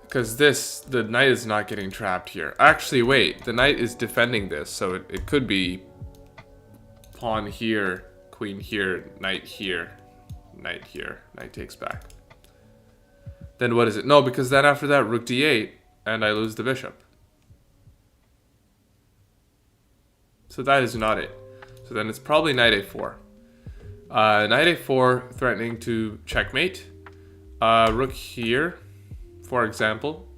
Because the knight is not getting trapped here. Actually, wait, the knight is defending this, so it could be pawn here, queen here, knight here, knight here, knight takes back. Then what is it? No, because then after that, rook d8, and I lose the bishop. So that is not it. So then it's probably knight a4. Knight a4 threatening to checkmate. Rook here, for example.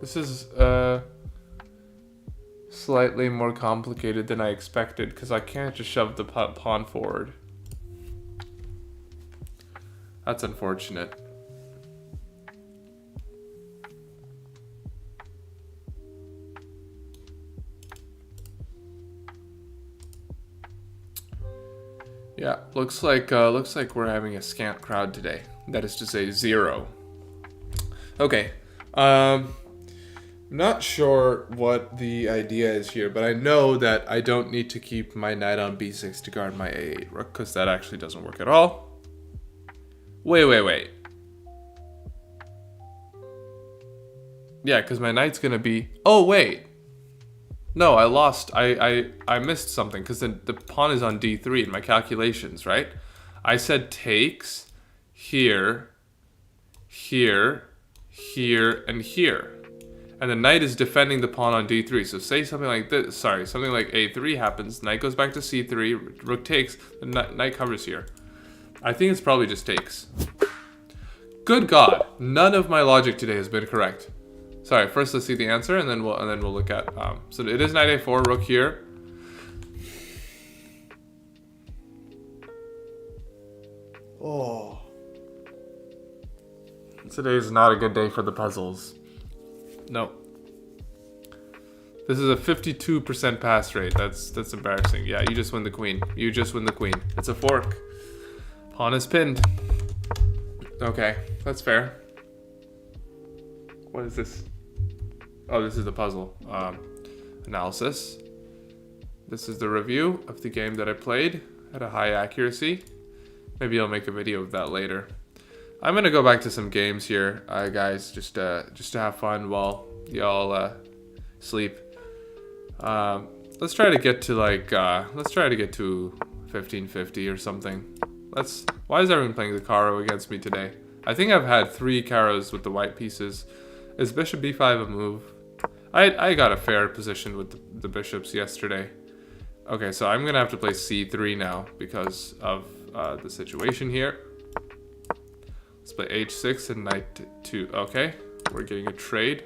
This is slightly more complicated than I expected, because I can't just shove the pawn forward. That's unfortunate. Yeah, looks like we're having a scant crowd today. That is to say, 0. Okay. Not sure what the idea is here, but I know that I don't need to keep my knight on b6 to guard my a8 rook, because that actually doesn't work at all. Wait. Yeah, because my knight's gonna be... Oh, wait. No, I lost. I missed something, because the pawn is on d3 in my calculations, right? I said takes here, here, here, and here. And the knight is defending the pawn on d3. So say something like this. Sorry, something like a3 happens. Knight goes back to c3. Rook takes. The knight covers here. I think it's probably just takes. Good God. None of my logic today has been correct. Sorry, first let's see the answer, and then we'll look at... so it is knight a4, rook here. Oh. Today is not a good day for the puzzles. No. This is a 52% pass rate. That's embarrassing. Yeah, you just win the queen. You just win the queen. It's a fork. Pawn is pinned. Okay, that's fair. What is this? Oh, this is the puzzle. Analysis. This is the review of the game that I played at a high accuracy. Maybe I'll make a video of that later. I'm gonna go back to some games here, guys, just to have fun while y'all sleep. Let's try to get to like 1550 or something. Why is everyone playing the Caro against me today? I think I've had 3 Caros with the white pieces. Is bishop b5 a move? I got a fair position with the bishops yesterday. Okay, so I'm gonna have to play c3 now because of the situation here. Let's play h6 and knight 2. Okay, we're getting a trade.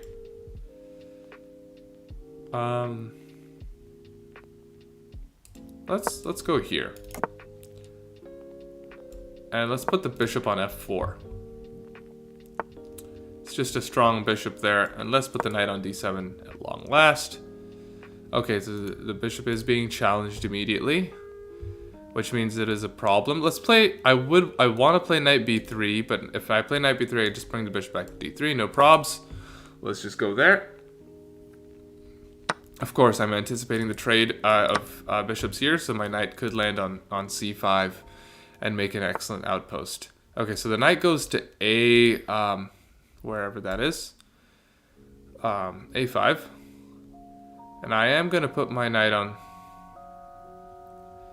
Let's go here. And let's put the bishop on f4. It's just a strong bishop there. And let's put the knight on d7 at long last. Okay, so the bishop is being challenged immediately, which means it is a problem. Let's play... I want to play knight b3, but if I play knight b3, I just bring the bishop back to d3. No probs. Let's just go there. Of course, I'm anticipating the trade of bishops here, so my knight could land on c5 and make an excellent outpost. Okay, so the knight goes to a... wherever that is. a5. And I am going to put my knight on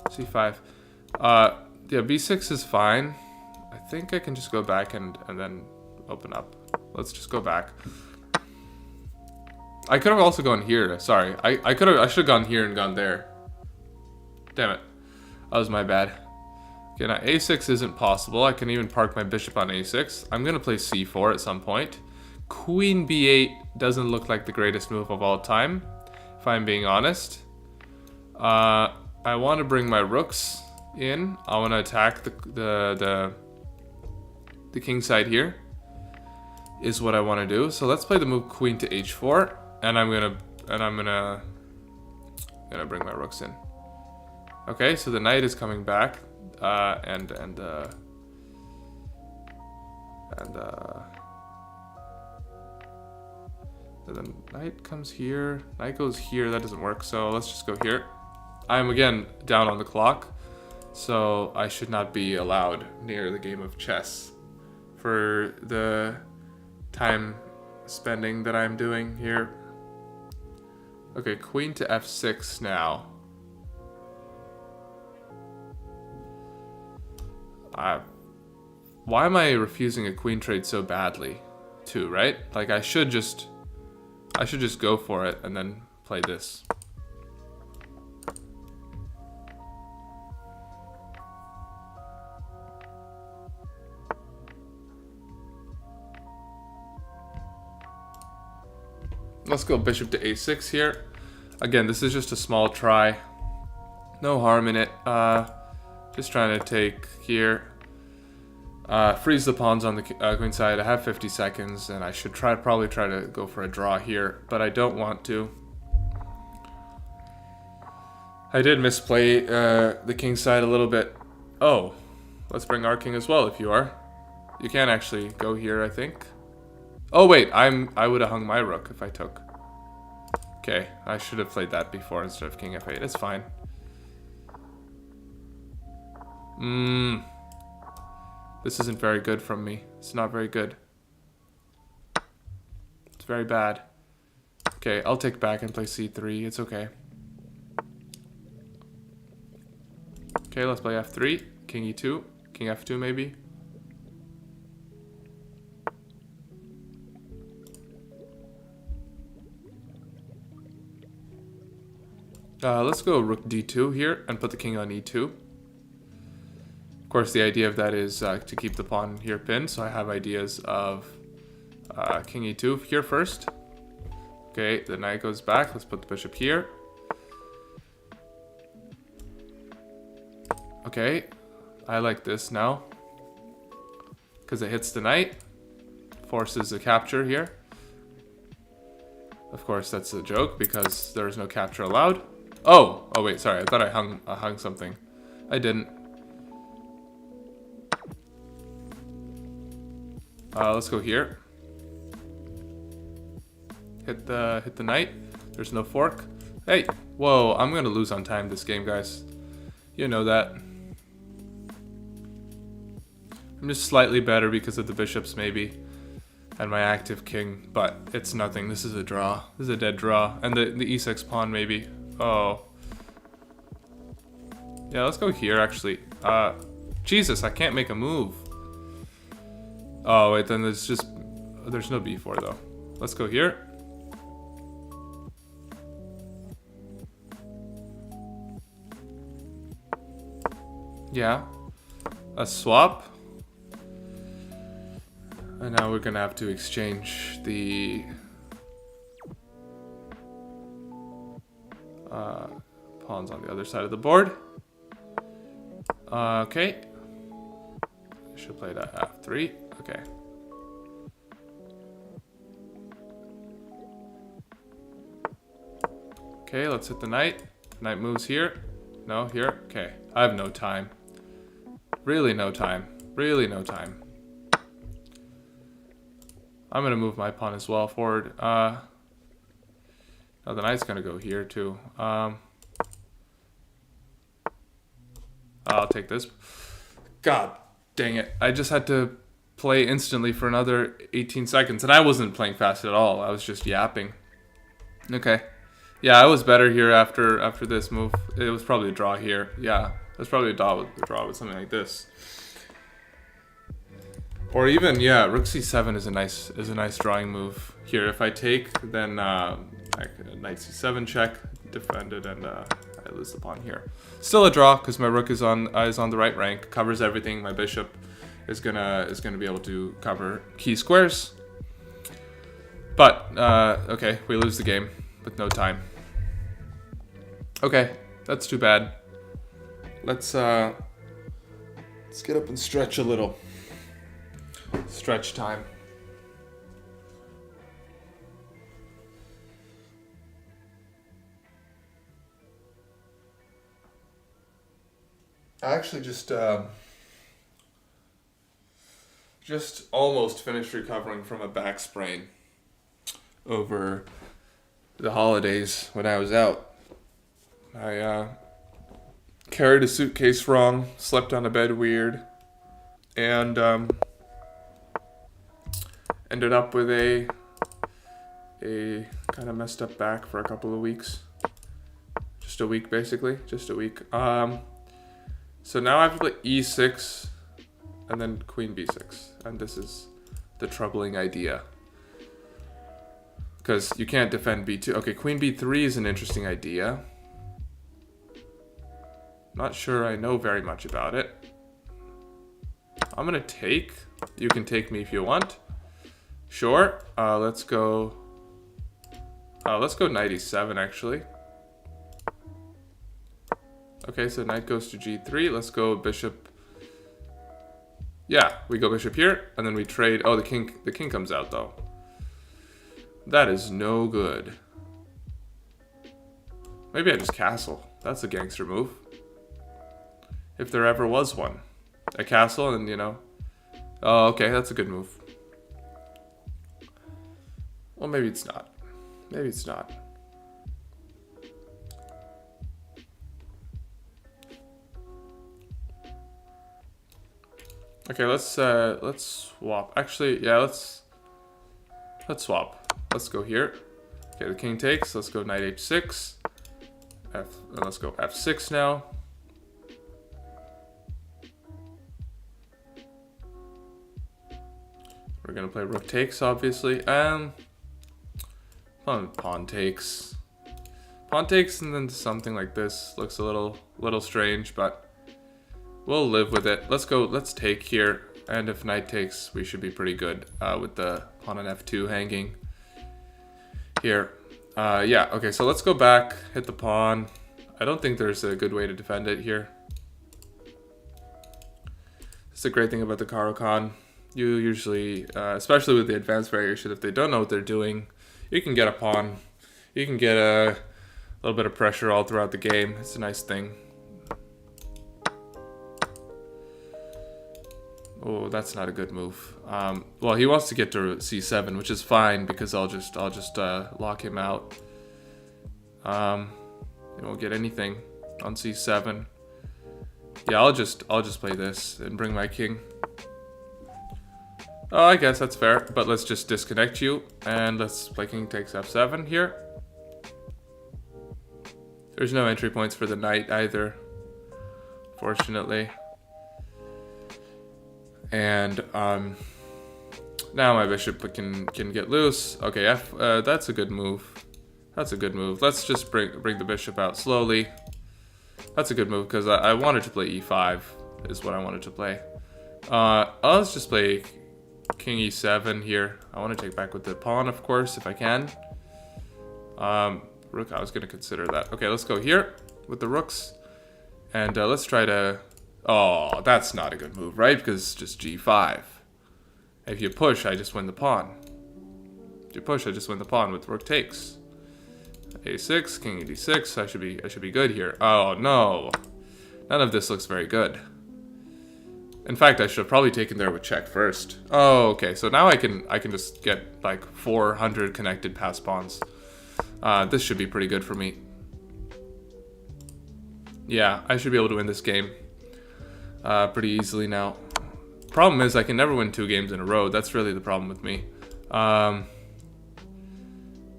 c5. Yeah, b6 is fine. I think I can just go back and then open up. Let's just go back. I could have also gone here. Sorry. I should have gone here and gone there. Damn it. That was my bad. Okay, now a6 isn't possible. I can even park my bishop on a6. I'm going to play c4 at some point. Queen b8 doesn't look like the greatest move of all time, if I'm being honest. I want to bring my rooks in. I want to attack the king side here. Is what I want to do. So let's play the move queen to h4, and I'm gonna bring my rooks in. Okay, so the knight is coming back, and the knight comes here. Knight goes here. That doesn't work. So let's just go here. I'm again down on the clock, so I should not be allowed near the game of chess for the time spending that I'm doing here. Okay, queen to f6 now. Why am I refusing a queen trade so badly too, right? Like I should just go for it and then play this. Let's go bishop to a6 here. Again, this is just a small try. No harm in it. Just trying to take here. Freeze the pawns on the queen side. I have 50 seconds, and I should probably try to go for a draw here, but I don't want to. I did misplay the king side a little bit. Oh, let's bring our king as well if you are. You can actually go here, I think. Oh wait, I would have hung my rook if I took. Okay, I should have played that before instead of king f8. It's fine. This isn't very good from me. It's not very good. It's very bad. Okay, I'll take back and play c3. It's okay. Okay, let's play f3. King e2. King f2 maybe. Let's go rook d2 here and put the king on e2. Of course, the idea of that is to keep the pawn here pinned, so I have ideas of king e2 here first. Okay, the knight goes back. Let's put the bishop here. Okay, I like this now because it hits the knight, forces a capture here. Of course, that's a joke because there is no capture allowed. Oh wait, sorry. I thought I hung something. I didn't. Let's go here. Hit the knight. There's no fork. Hey, whoa! I'm gonna lose on time this game, guys. You know that. I'm just slightly better because of the bishops, maybe, and my active king, but it's nothing. This is a draw. This is a dead draw, and the e6 pawn maybe. Oh. Yeah, let's go here, actually. Jesus, I can't make a move. Oh, wait, then there's no b4, though. Let's go here. Yeah. A swap. And now we're gonna have to exchange the pawns on the other side of the board. Okay. I should play that f3. Okay. Okay, let's hit the knight. Knight moves here. No, here. Okay. I have no time. Really no time. Really no time. I'm gonna move my pawn as well forward. Now the knight's gonna go here too. I'll take this. God dang it. I just had to play instantly for another 18 seconds. And I wasn't playing fast at all. I was just yapping. Okay. Yeah, I was better here after this move. It was probably a draw here. Yeah, it was probably a draw with something like this. Or even, yeah, rook c7 is a nice drawing move here. If I take, then knight c7 check, defended, and I lose the pawn here. Still a draw because my rook is on the right rank, covers everything. My bishop is gonna be able to cover key squares. But okay, we lose the game with no time. Okay, that's too bad. Let's get up and stretch a little. Stretch time. I actually just almost finished recovering from a back sprain over the holidays when I was out. I carried a suitcase wrong, slept on a bed weird, and ended up with a kind of messed up back for a couple of weeks. Just a week, basically. Just a week. So now I have to play e6 and then queen b6. And this is the troubling idea. Because you can't defend b2. Okay, queen b3 is an interesting idea. Not sure I know very much about it. I'm gonna take. You can take me if you want. Sure. Let's go knight e7 actually. Okay, so knight goes to g3. Let's go bishop. Yeah, we go bishop here, and then we trade. Oh, the king comes out though. That is no good. Maybe I just castle. That's a gangster move. If there ever was one. A castle and, you know. Oh, okay, that's a good move. Well, maybe it's not. Maybe it's not. Okay, let's swap. Actually, yeah, let's swap. Let's go here. Okay, the king takes. Let's go knight h6. Let's go f6 now. We're gonna play rook takes, obviously. Pawn takes. Pawn takes, and then something like this looks a little strange, but we'll live with it. Let's take here, and if knight takes, we should be pretty good with the pawn on f2 hanging here. Yeah, okay, so let's go back, hit the pawn. I don't think there's a good way to defend it here. It's a great thing about the Caro-Kann. You usually, especially with the advanced variation, if they don't know what they're doing, you can get a pawn. You can get a little bit of pressure all throughout the game. It's a nice thing. Oh, that's not a good move. Well, he wants to get to c7, which is fine because I'll just lock him out. He won't get anything on c7. Yeah, I'll just play this and bring my king. Oh, I guess that's fair, but let's just disconnect you and let's play king takes f7 here. There's no entry points for the knight either, fortunately. And now my bishop can get loose. Okay, that's a good move. That's a good move. Let's just bring the bishop out slowly. That's a good move because I wanted to play e5 is what I wanted to play. Let's just play king e7 here. I want to take back with the pawn, of course, if I can. Rook, I was going to consider that. Okay, let's go here with the rooks. And let's try to... Oh, that's not a good move, right? Because it's just g5. If you push, I just win the pawn. If you push, I just win the pawn with rook takes. a6, king d6. I should be good here. Oh no, none of this looks very good. In fact, I should have probably taken there with check first. Oh, okay. So now I can just get like 400 connected pass pawns. This should be pretty good for me. Yeah, I should be able to win this game pretty easily now. Problem is I can never win 2 games in a row. That's really the problem with me. All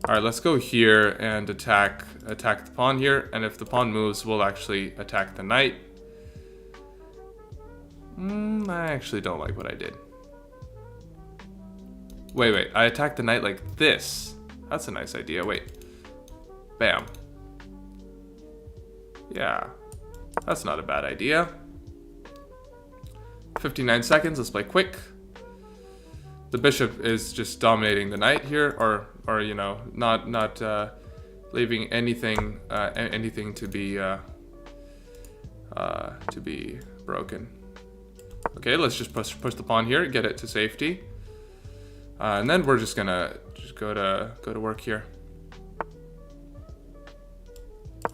right, let's go here and attack the pawn here. And if the pawn moves, we'll actually attack the knight. I actually don't like what I did. Wait. I attacked the knight like this. That's a nice idea. Wait. Bam. Yeah. That's not a bad idea. 59 seconds. Let's play quick. The bishop is just dominating the knight here, or you know, not leaving anything to be broken. Okay, let's just push the pawn here, get it to safety, and then we're just gonna go to work here.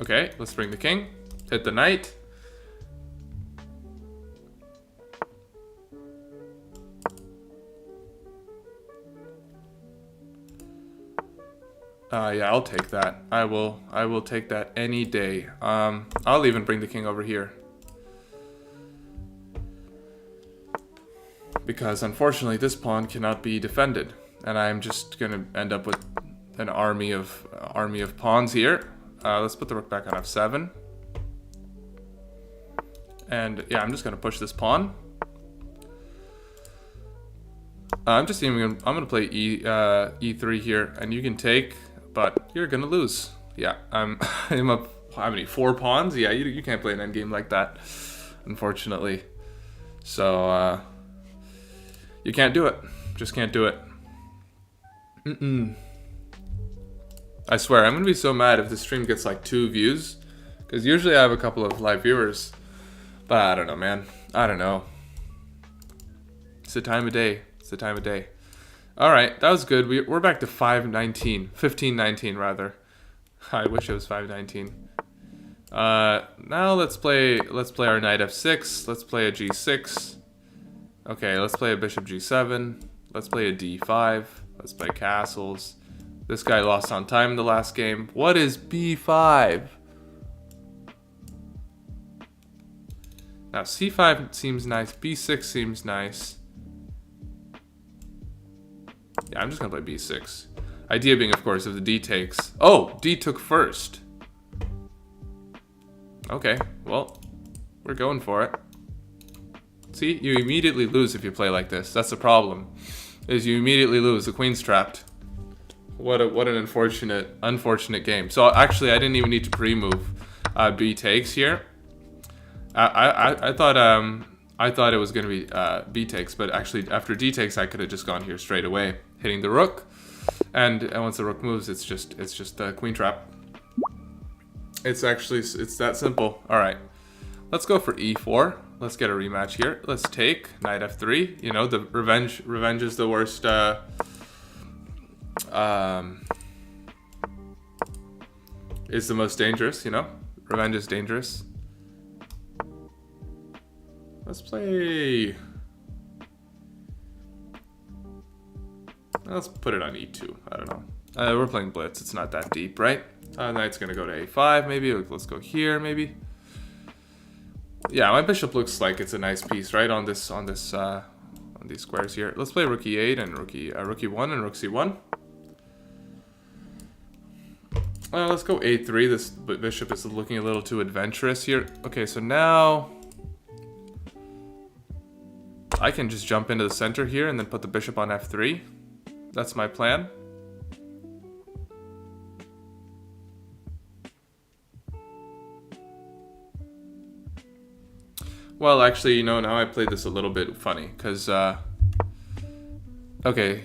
Okay, let's bring the king, hit the knight. Yeah, I'll take that. I will take that any day. I'll even bring the king over here. Because unfortunately this pawn cannot be defended. And I'm just gonna end up with an army of pawns here. Let's put the rook back on f7. And yeah, I'm just gonna push this pawn. I'm gonna play e3 here, and you can take, but you're gonna lose. Yeah, I'm up. How many? 4 pawns? Yeah, you can't play an endgame like that, unfortunately. So you can't do it. Just can't do it. I swear, I'm gonna be so mad if the stream gets like 2 views, because usually I have a couple of live viewers. But I don't know, man. I don't know. It's the time of day. It's the time of day. All right, that was good. We're back to 519, 1519 rather. I wish it was 519. Now let's play our knight f6. Let's play a g6. Okay, let's play a bishop g7. Let's play a d5. Let's play castles. This guy lost on time in the last game. What is b5? Now c5 seems nice. b6 seems nice. Yeah, I'm just gonna play b6. Idea being, of course, if the d takes... Oh! D took first. Okay, well, we're going for it. See, you immediately lose if you play like this. That's the problem. Is you immediately lose. The queen's trapped. What an unfortunate game. So actually, I didn't even need to pre-move b takes here. I thought it was gonna be b takes, but actually after d takes, I could have just gone here straight away, hitting the rook, and once the rook moves, it's just the queen trap. It's that simple. All right, let's go for e4. Let's get a rematch here. Let's take knight f3. You know, the revenge is the worst. Is the most dangerous. You know, revenge is dangerous. Let's play. Let's put it on e2. I don't know. We're playing blitz. It's not that deep, right? Knight's gonna go to a5. Maybe let's go here. Maybe. Yeah, my bishop looks like it's a nice piece, right? On these squares here. Let's play rook e8 and rook e1 and rook c1. Let's go a3. This bishop is looking a little too adventurous here. Okay, so now I can just jump into the center here and then put the bishop on f3. That's my plan. Well, actually, you know, now I played this a little bit funny, because, okay.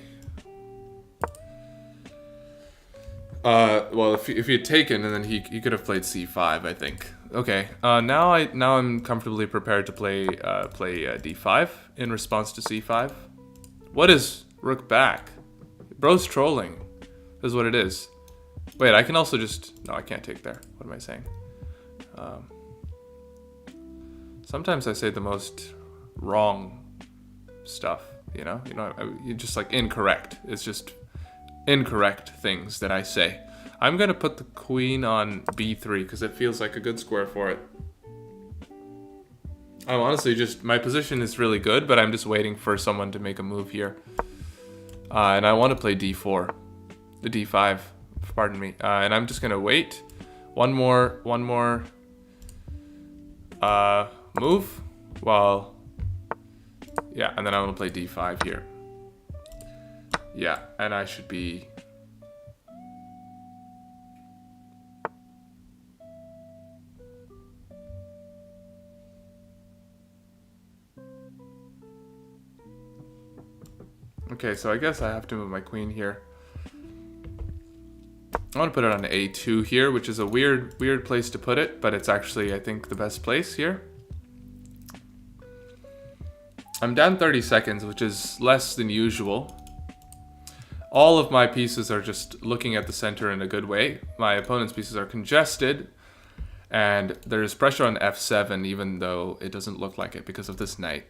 Well, if he had taken, and then he could have played c5, I think. Okay, now I'm comfortably prepared to play d5 in response to c5. What is rook back? Bro's trolling, is what it is. Wait, I can also just... No, I can't take there. What am I saying? Sometimes I say the most wrong stuff, you know? You're just like incorrect. It's just incorrect things that I say. I'm gonna put the queen on b3 because it feels like a good square for it. I'm honestly just... My position is really good, but I'm just waiting for someone to make a move here. And I want to play d4. The d5, pardon me. And I'm just gonna wait. One more move. Well, yeah, and then I'm gonna play d5 here. Yeah, and I should be... Okay, so I guess I have to move my queen here. I want to put it on a2 here, which is a weird place to put it, but it's actually, I think, the best place here. I'm down 30 seconds, which is less than usual. All of my pieces are just looking at the center in a good way. My opponent's pieces are congested, and there's pressure on f7, even though it doesn't look like it because of this knight.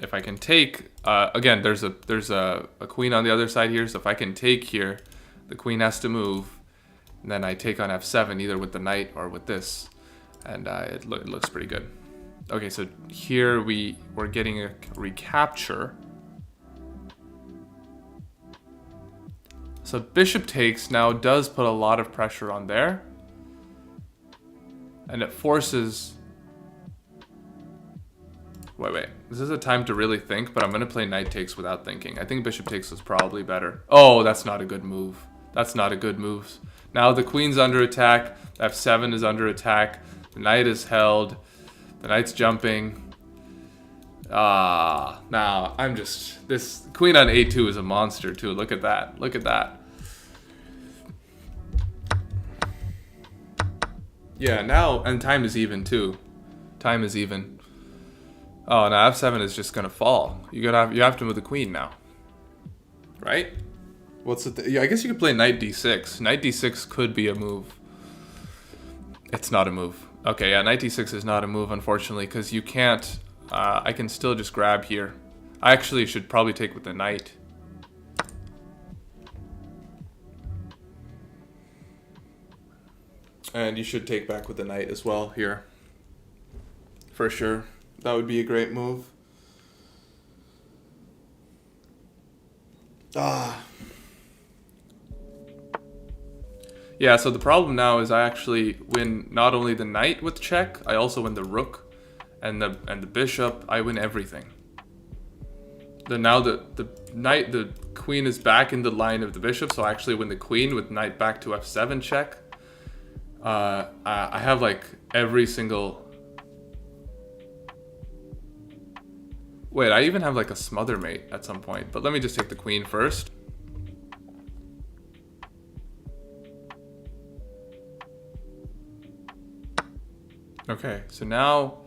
If I can take, again, there's a queen on the other side here, so if I can take here, the queen has to move, and then I take on f7 either with the knight or with this, and it looks pretty good. Okay, so here we're getting a recapture. So bishop takes now does put a lot of pressure on there, and it forces... Wait. This is a time to really think, but I'm going to play knight takes without thinking. I think bishop takes was probably better. Oh, that's not a good move. That's not a good move. Now the queen's under attack. f7 is under attack. The knight is held. The knight's jumping. Now I'm just... This queen on a2 is a monster too. Look at that. Look at that. Yeah, now... And time is even too. Time is even. Oh, now f7 is just gonna fall. You have to move the queen now, right? What's the? Yeah, I guess you could play knight d6. Knight d6 could be a move. It's not a move. Okay, yeah, knight d6 is not a move, unfortunately, because you can't. I can still just grab here. I actually should probably take with the knight. And you should take back with the knight as well here. for sure. That would be a great move. Yeah, so the problem now is I actually win not only the knight with check, I also win the rook and the bishop. I win everything. Now the knight, the queen is back in the line of the bishop, so I actually win the queen with knight back to f7 check. I have like every single... Wait, I even have like a smother mate at some point, but let me just take the queen first. Okay, so now...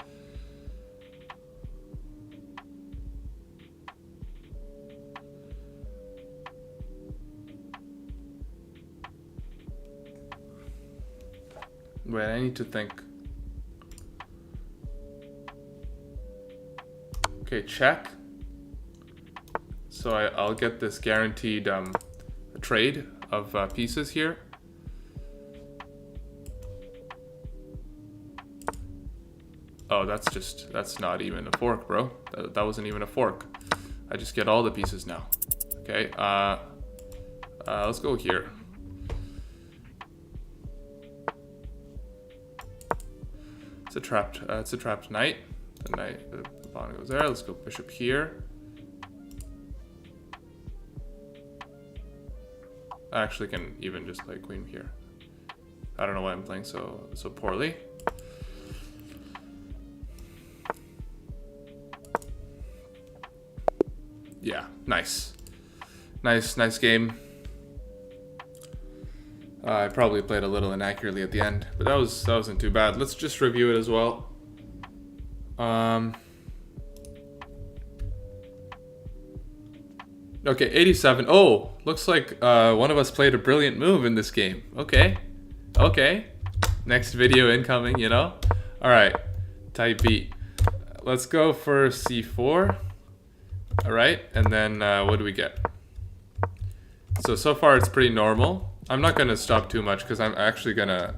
Wait, I need to think. Okay, check. So I'll get this guaranteed trade of pieces here. Oh, that's not even a fork, bro. That wasn't even a fork. I just get all the pieces now. Okay, let's go here. It's a trapped knight. The pawn goes there. Let's go bishop here. I actually can even just play queen here. I don't know why I'm playing so poorly. Yeah, nice game. I probably played a little inaccurately at the end, but that wasn't too bad. Let's just review it as well. Okay, 87. Oh, looks like one of us played a brilliant move in this game. Okay. Next video incoming, you know? Alright, type beat. Let's go for c4. Alright, and then what do we get? So far it's pretty normal. I'm not going to stop too much because I'm actually going to...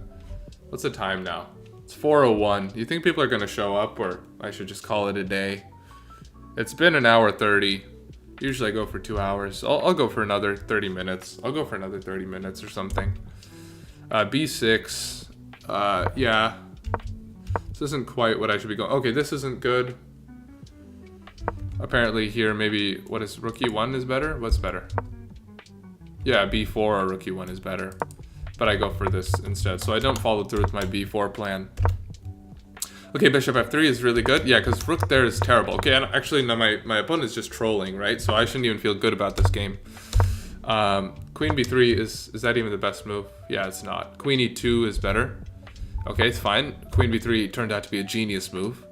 What's the time now? It's 4:01. Do you think people are going to show up, or I should just call it a day? It's been an hour 30. Usually I go for 2 hours. I'll go for another 30 minutes. I'll go for another 30 minutes or something. B6. Yeah. This isn't quite what I should be going... Okay, this isn't good. Apparently here maybe... What is... Rook E1 is better? What's better? Yeah, b4 or rook e1 is better. But I go for this instead, so I don't follow through with my b4 plan. Okay, bishop f3 is really good. Yeah, because rook there is terrible. Okay, and actually, no, my opponent is just trolling, right? So I shouldn't even feel good about this game. Queen b3, is that even the best move? Yeah, it's not. Queen e2 is better. Okay, it's fine. Queen b3 turned out to be a genius move.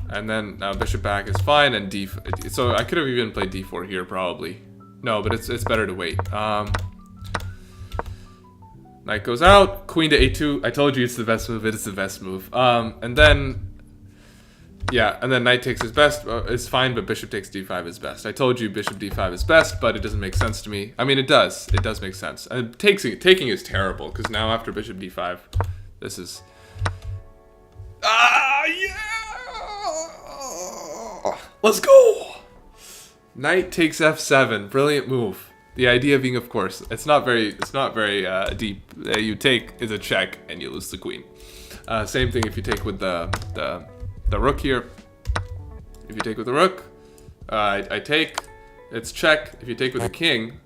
And then now bishop back is fine, and so I could have even played d4 here probably. No, but it's better to wait. Knight goes out, queen to a2. I told you it's the best move. It is the best move. And then knight takes his best. It's fine, but bishop takes d5 is best. I told you bishop d5 is best, but it doesn't make sense to me. I mean, it does. It does make sense. And taking is terrible because now after bishop d5, this is. Yeah. Let's go! Knight takes f7. Brilliant move. The idea being, of course, it's not very deep. You take is a check and you lose the queen. Same thing if you take with the rook here. If you take with the rook, I take. It's check. If you take with the king,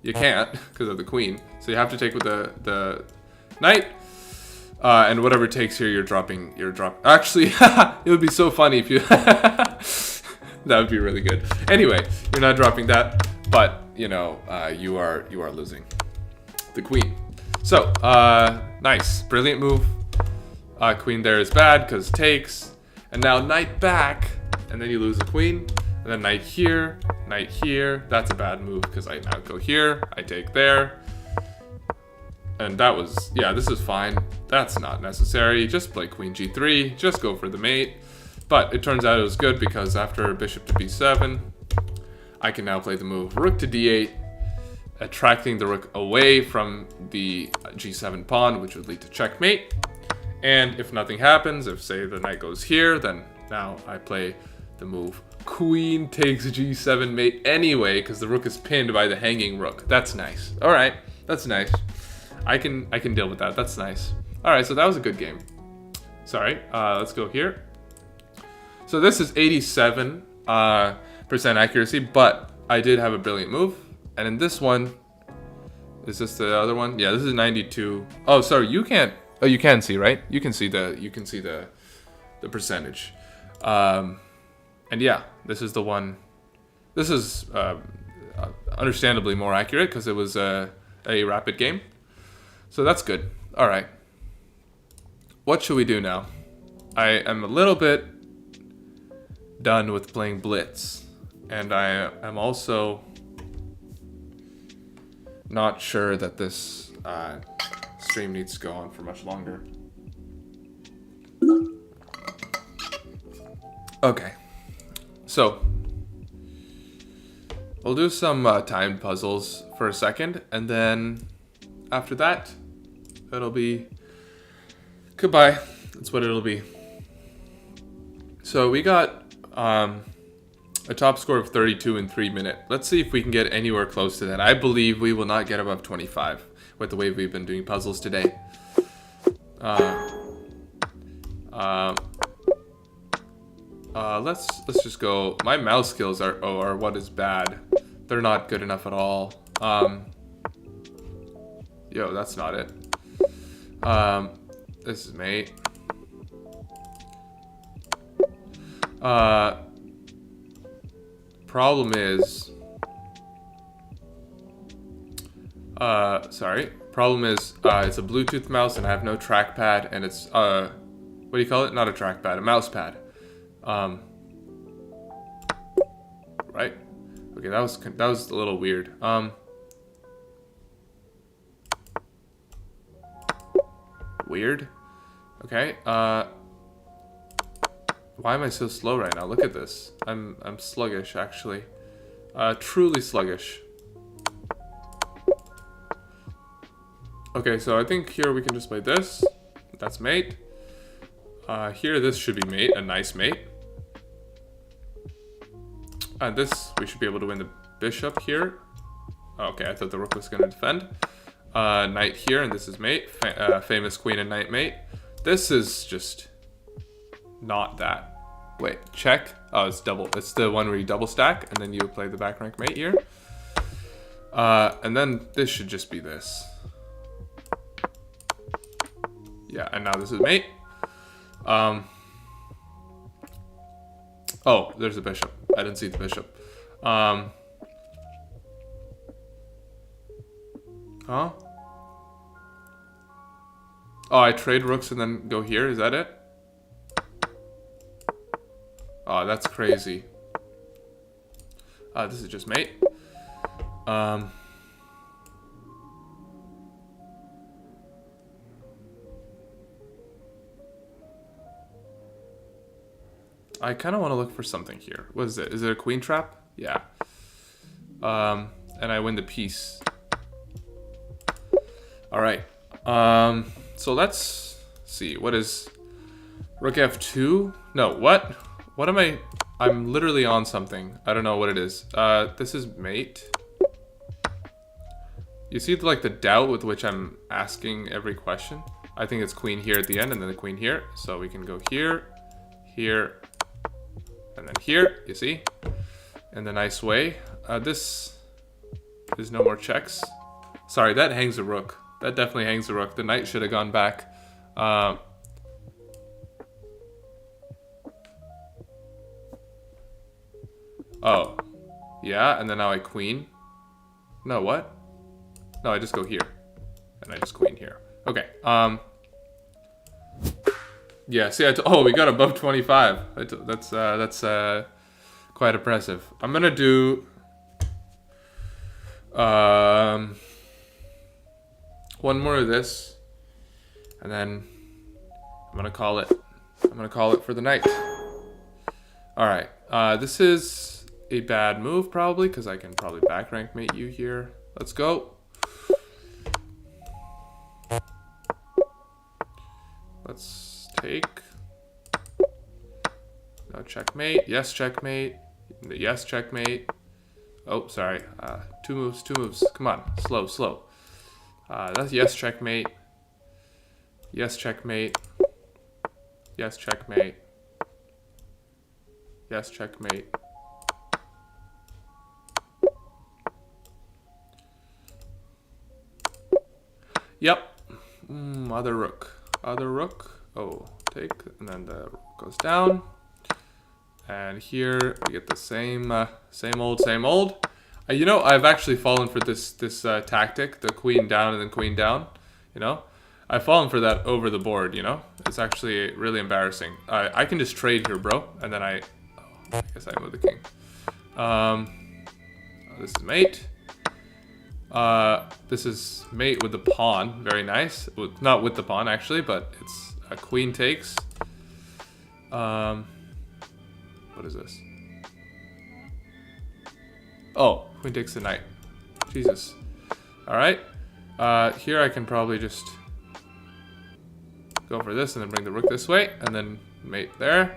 you can't because of the queen. So you have to take with the knight. And whatever takes here, you're dropping. Actually, it would be so funny if you. That would be really good. Anyway, you're not dropping that, but you know, you are losing the queen. So, nice, brilliant move. Queen there is bad because takes, and now knight back, and then you lose the queen, and then knight here. That's a bad move because I now go here. I take there. And that was, yeah, this is fine. That's not necessary. Just play queen g3. Just go for the mate. But it turns out it was good because after bishop to b7, I can now play the move rook to d8, attracting the rook away from the g7 pawn, which would lead to checkmate. And if nothing happens, if say the knight goes here, then now I play the move queen takes g7 mate anyway, because the rook is pinned by the hanging rook. That's nice. All right, that's nice. I can deal with that. That's nice. All right, so that was a good game. Sorry, let's go here. So this is 87% accuracy, but I did have a brilliant move. And in this one, is this the other one? Yeah, this is 92. Oh, sorry, you can't. Oh, you can see, right? You can see the percentage. And yeah, this is the one. This is understandably more accurate because it was a rapid game. So that's good. All right. What should we do now? I am a little bit done with playing Blitz, and I am also not sure that this stream needs to go on for much longer. Okay, so we'll do some timed puzzles for a second, and then after that, it'll be goodbye. That's what it'll be. So we got a top score of 32 in 3 minutes. Let's see if we can get anywhere close to that. I believe we will not get above 25 with the way we've been doing puzzles today. Let's just go. My mouse skills are what is bad. They're not good enough at all. Yo, that's not it. This is mate. Problem is, it's a Bluetooth mouse and I have no trackpad, and it's what do you call it? Not a trackpad, a mouse pad. Right? Okay, that was a little weird. Weird. Okay. Why am I so slow right now? Look at this. I'm sluggish, actually. Truly sluggish. Okay, so I think here we can just play this. That's mate. Here, this should be mate. A nice mate. This, we should be able to win the bishop here. Okay, I thought the rook was going to defend. Knight here, and this is mate. Famous queen and knight mate. This is just not that. Wait, check. Oh, it's double. It's the one where you double stack, and then you play the back rank mate here. And then this should just be this. Yeah, and now this is mate. Oh, there's a bishop. I didn't see the bishop. Huh? Oh, I trade rooks and then go here. Is that it? Oh, that's crazy. This is just mate. I kind of want to look for something here. What is it? Is it a queen trap? Yeah. And I win the piece. All right. So let's see. What is rook f2? No, what? What am I? I'm literally on something. I don't know what it is. This is mate. You see like the doubt with which I'm asking every question? I think it's queen here at the end and then the queen here. So we can go here, here, and then here, you see? In the nice way. This is no more checks. Sorry, that hangs a rook. That definitely hangs a rook. The knight should have gone back. Oh. Yeah, and then now I queen. No, what? No, I just go here. And I just queen here. Okay, yeah, see, oh, we got above 25. That's quite impressive. I'm gonna do one more of this, and then I'm gonna call it for the night. All right, this is a bad move probably because I can probably back rank mate you here. Let's let's take. No, checkmate. Yes, checkmate. Yes, checkmate. Oh, sorry. Two moves, two moves. Come on, slow, slow. That's yes, checkmate. Yes, checkmate. Yes, checkmate. Yes, checkmate. Yep. Other rook. Other rook. Oh, take. And then the rook goes down. And here we get the same old, same old. You know, I've actually fallen for this tactic, the queen down and then queen down. You know, I've fallen for that over the board. You know, it's actually really embarrassing. I can just trade here, bro, and then I guess I move the king. This is mate. This is mate with the pawn. Very nice. Not with the pawn actually, but it's a queen takes. What is this? Oh, queen takes the knight. Jesus. Alright. Here I can probably just go for this and then bring the rook this way. And then mate there.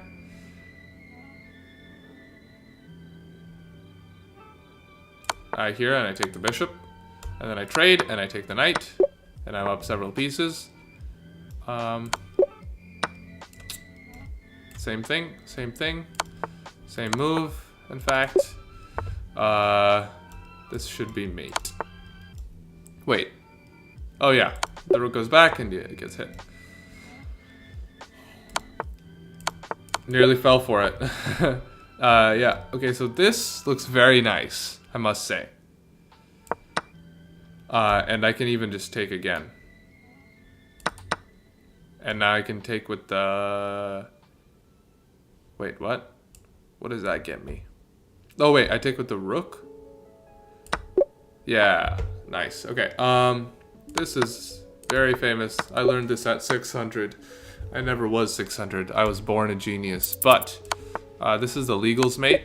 Here and I take the bishop. And then I trade and I take the knight. And I'm up several pieces. Same thing. Same thing. Same move, in fact. This should be mate. Wait. Oh yeah. The rook goes back and it gets hit. Nearly fell for it. Yeah. Okay, so this looks very nice, I must say. And I can even just take again. And now I can take with the... Wait, what? What does that get me? Oh wait, I take with the rook? Yeah, nice. Okay, this is very famous. I learned this at 600. I never was 600. I was born a genius. But this is the legals mate.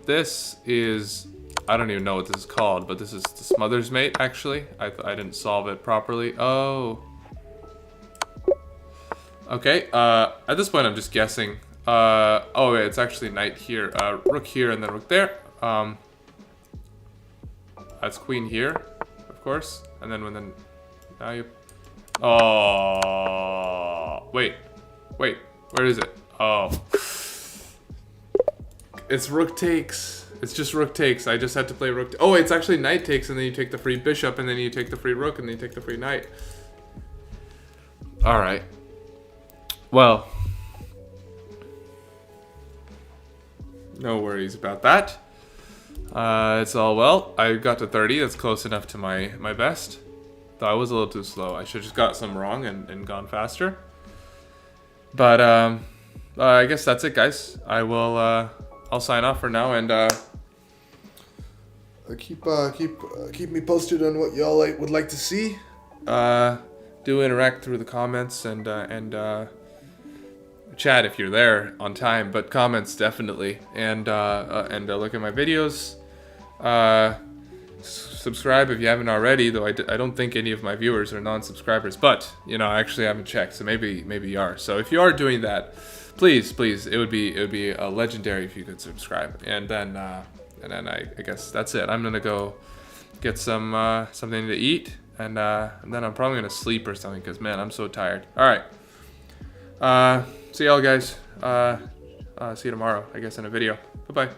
This is... I don't even know what this is called, but this is the smother's mate, actually. I didn't solve it properly. Oh. Okay, at this point I'm just guessing. Oh wait, it's actually knight here. Rook here and then rook there. That's queen here, of course. And then when now you... Oh, wait, where is it? Oh. It's rook takes. It's just rook takes. I just had to play rook. Oh, it's actually knight takes, and then you take the free bishop, and then you take the free rook, and then you take the free knight. All right. Well, no worries about that. It's all well. I got to 30. That's close enough to my best. Though I was a little too slow. I should have just got some wrong and gone faster. But I guess that's it, guys. I'll sign off for now and keep me posted on what y'all would like to see. Do interact through the comments and chat if you're there on time, but comments definitely, and look at my videos. Subscribe if you haven't already, though I don't think any of my viewers are non-subscribers, but you know, I actually haven't checked, so maybe you are. So if you are doing that, please, it would be legendary if you could subscribe. And then I guess that's it. I'm gonna go get some something to eat, and then I'm probably gonna sleep or something, because man, I'm so tired. All right. See y'all guys. See you tomorrow, I guess, in a video. Bye bye.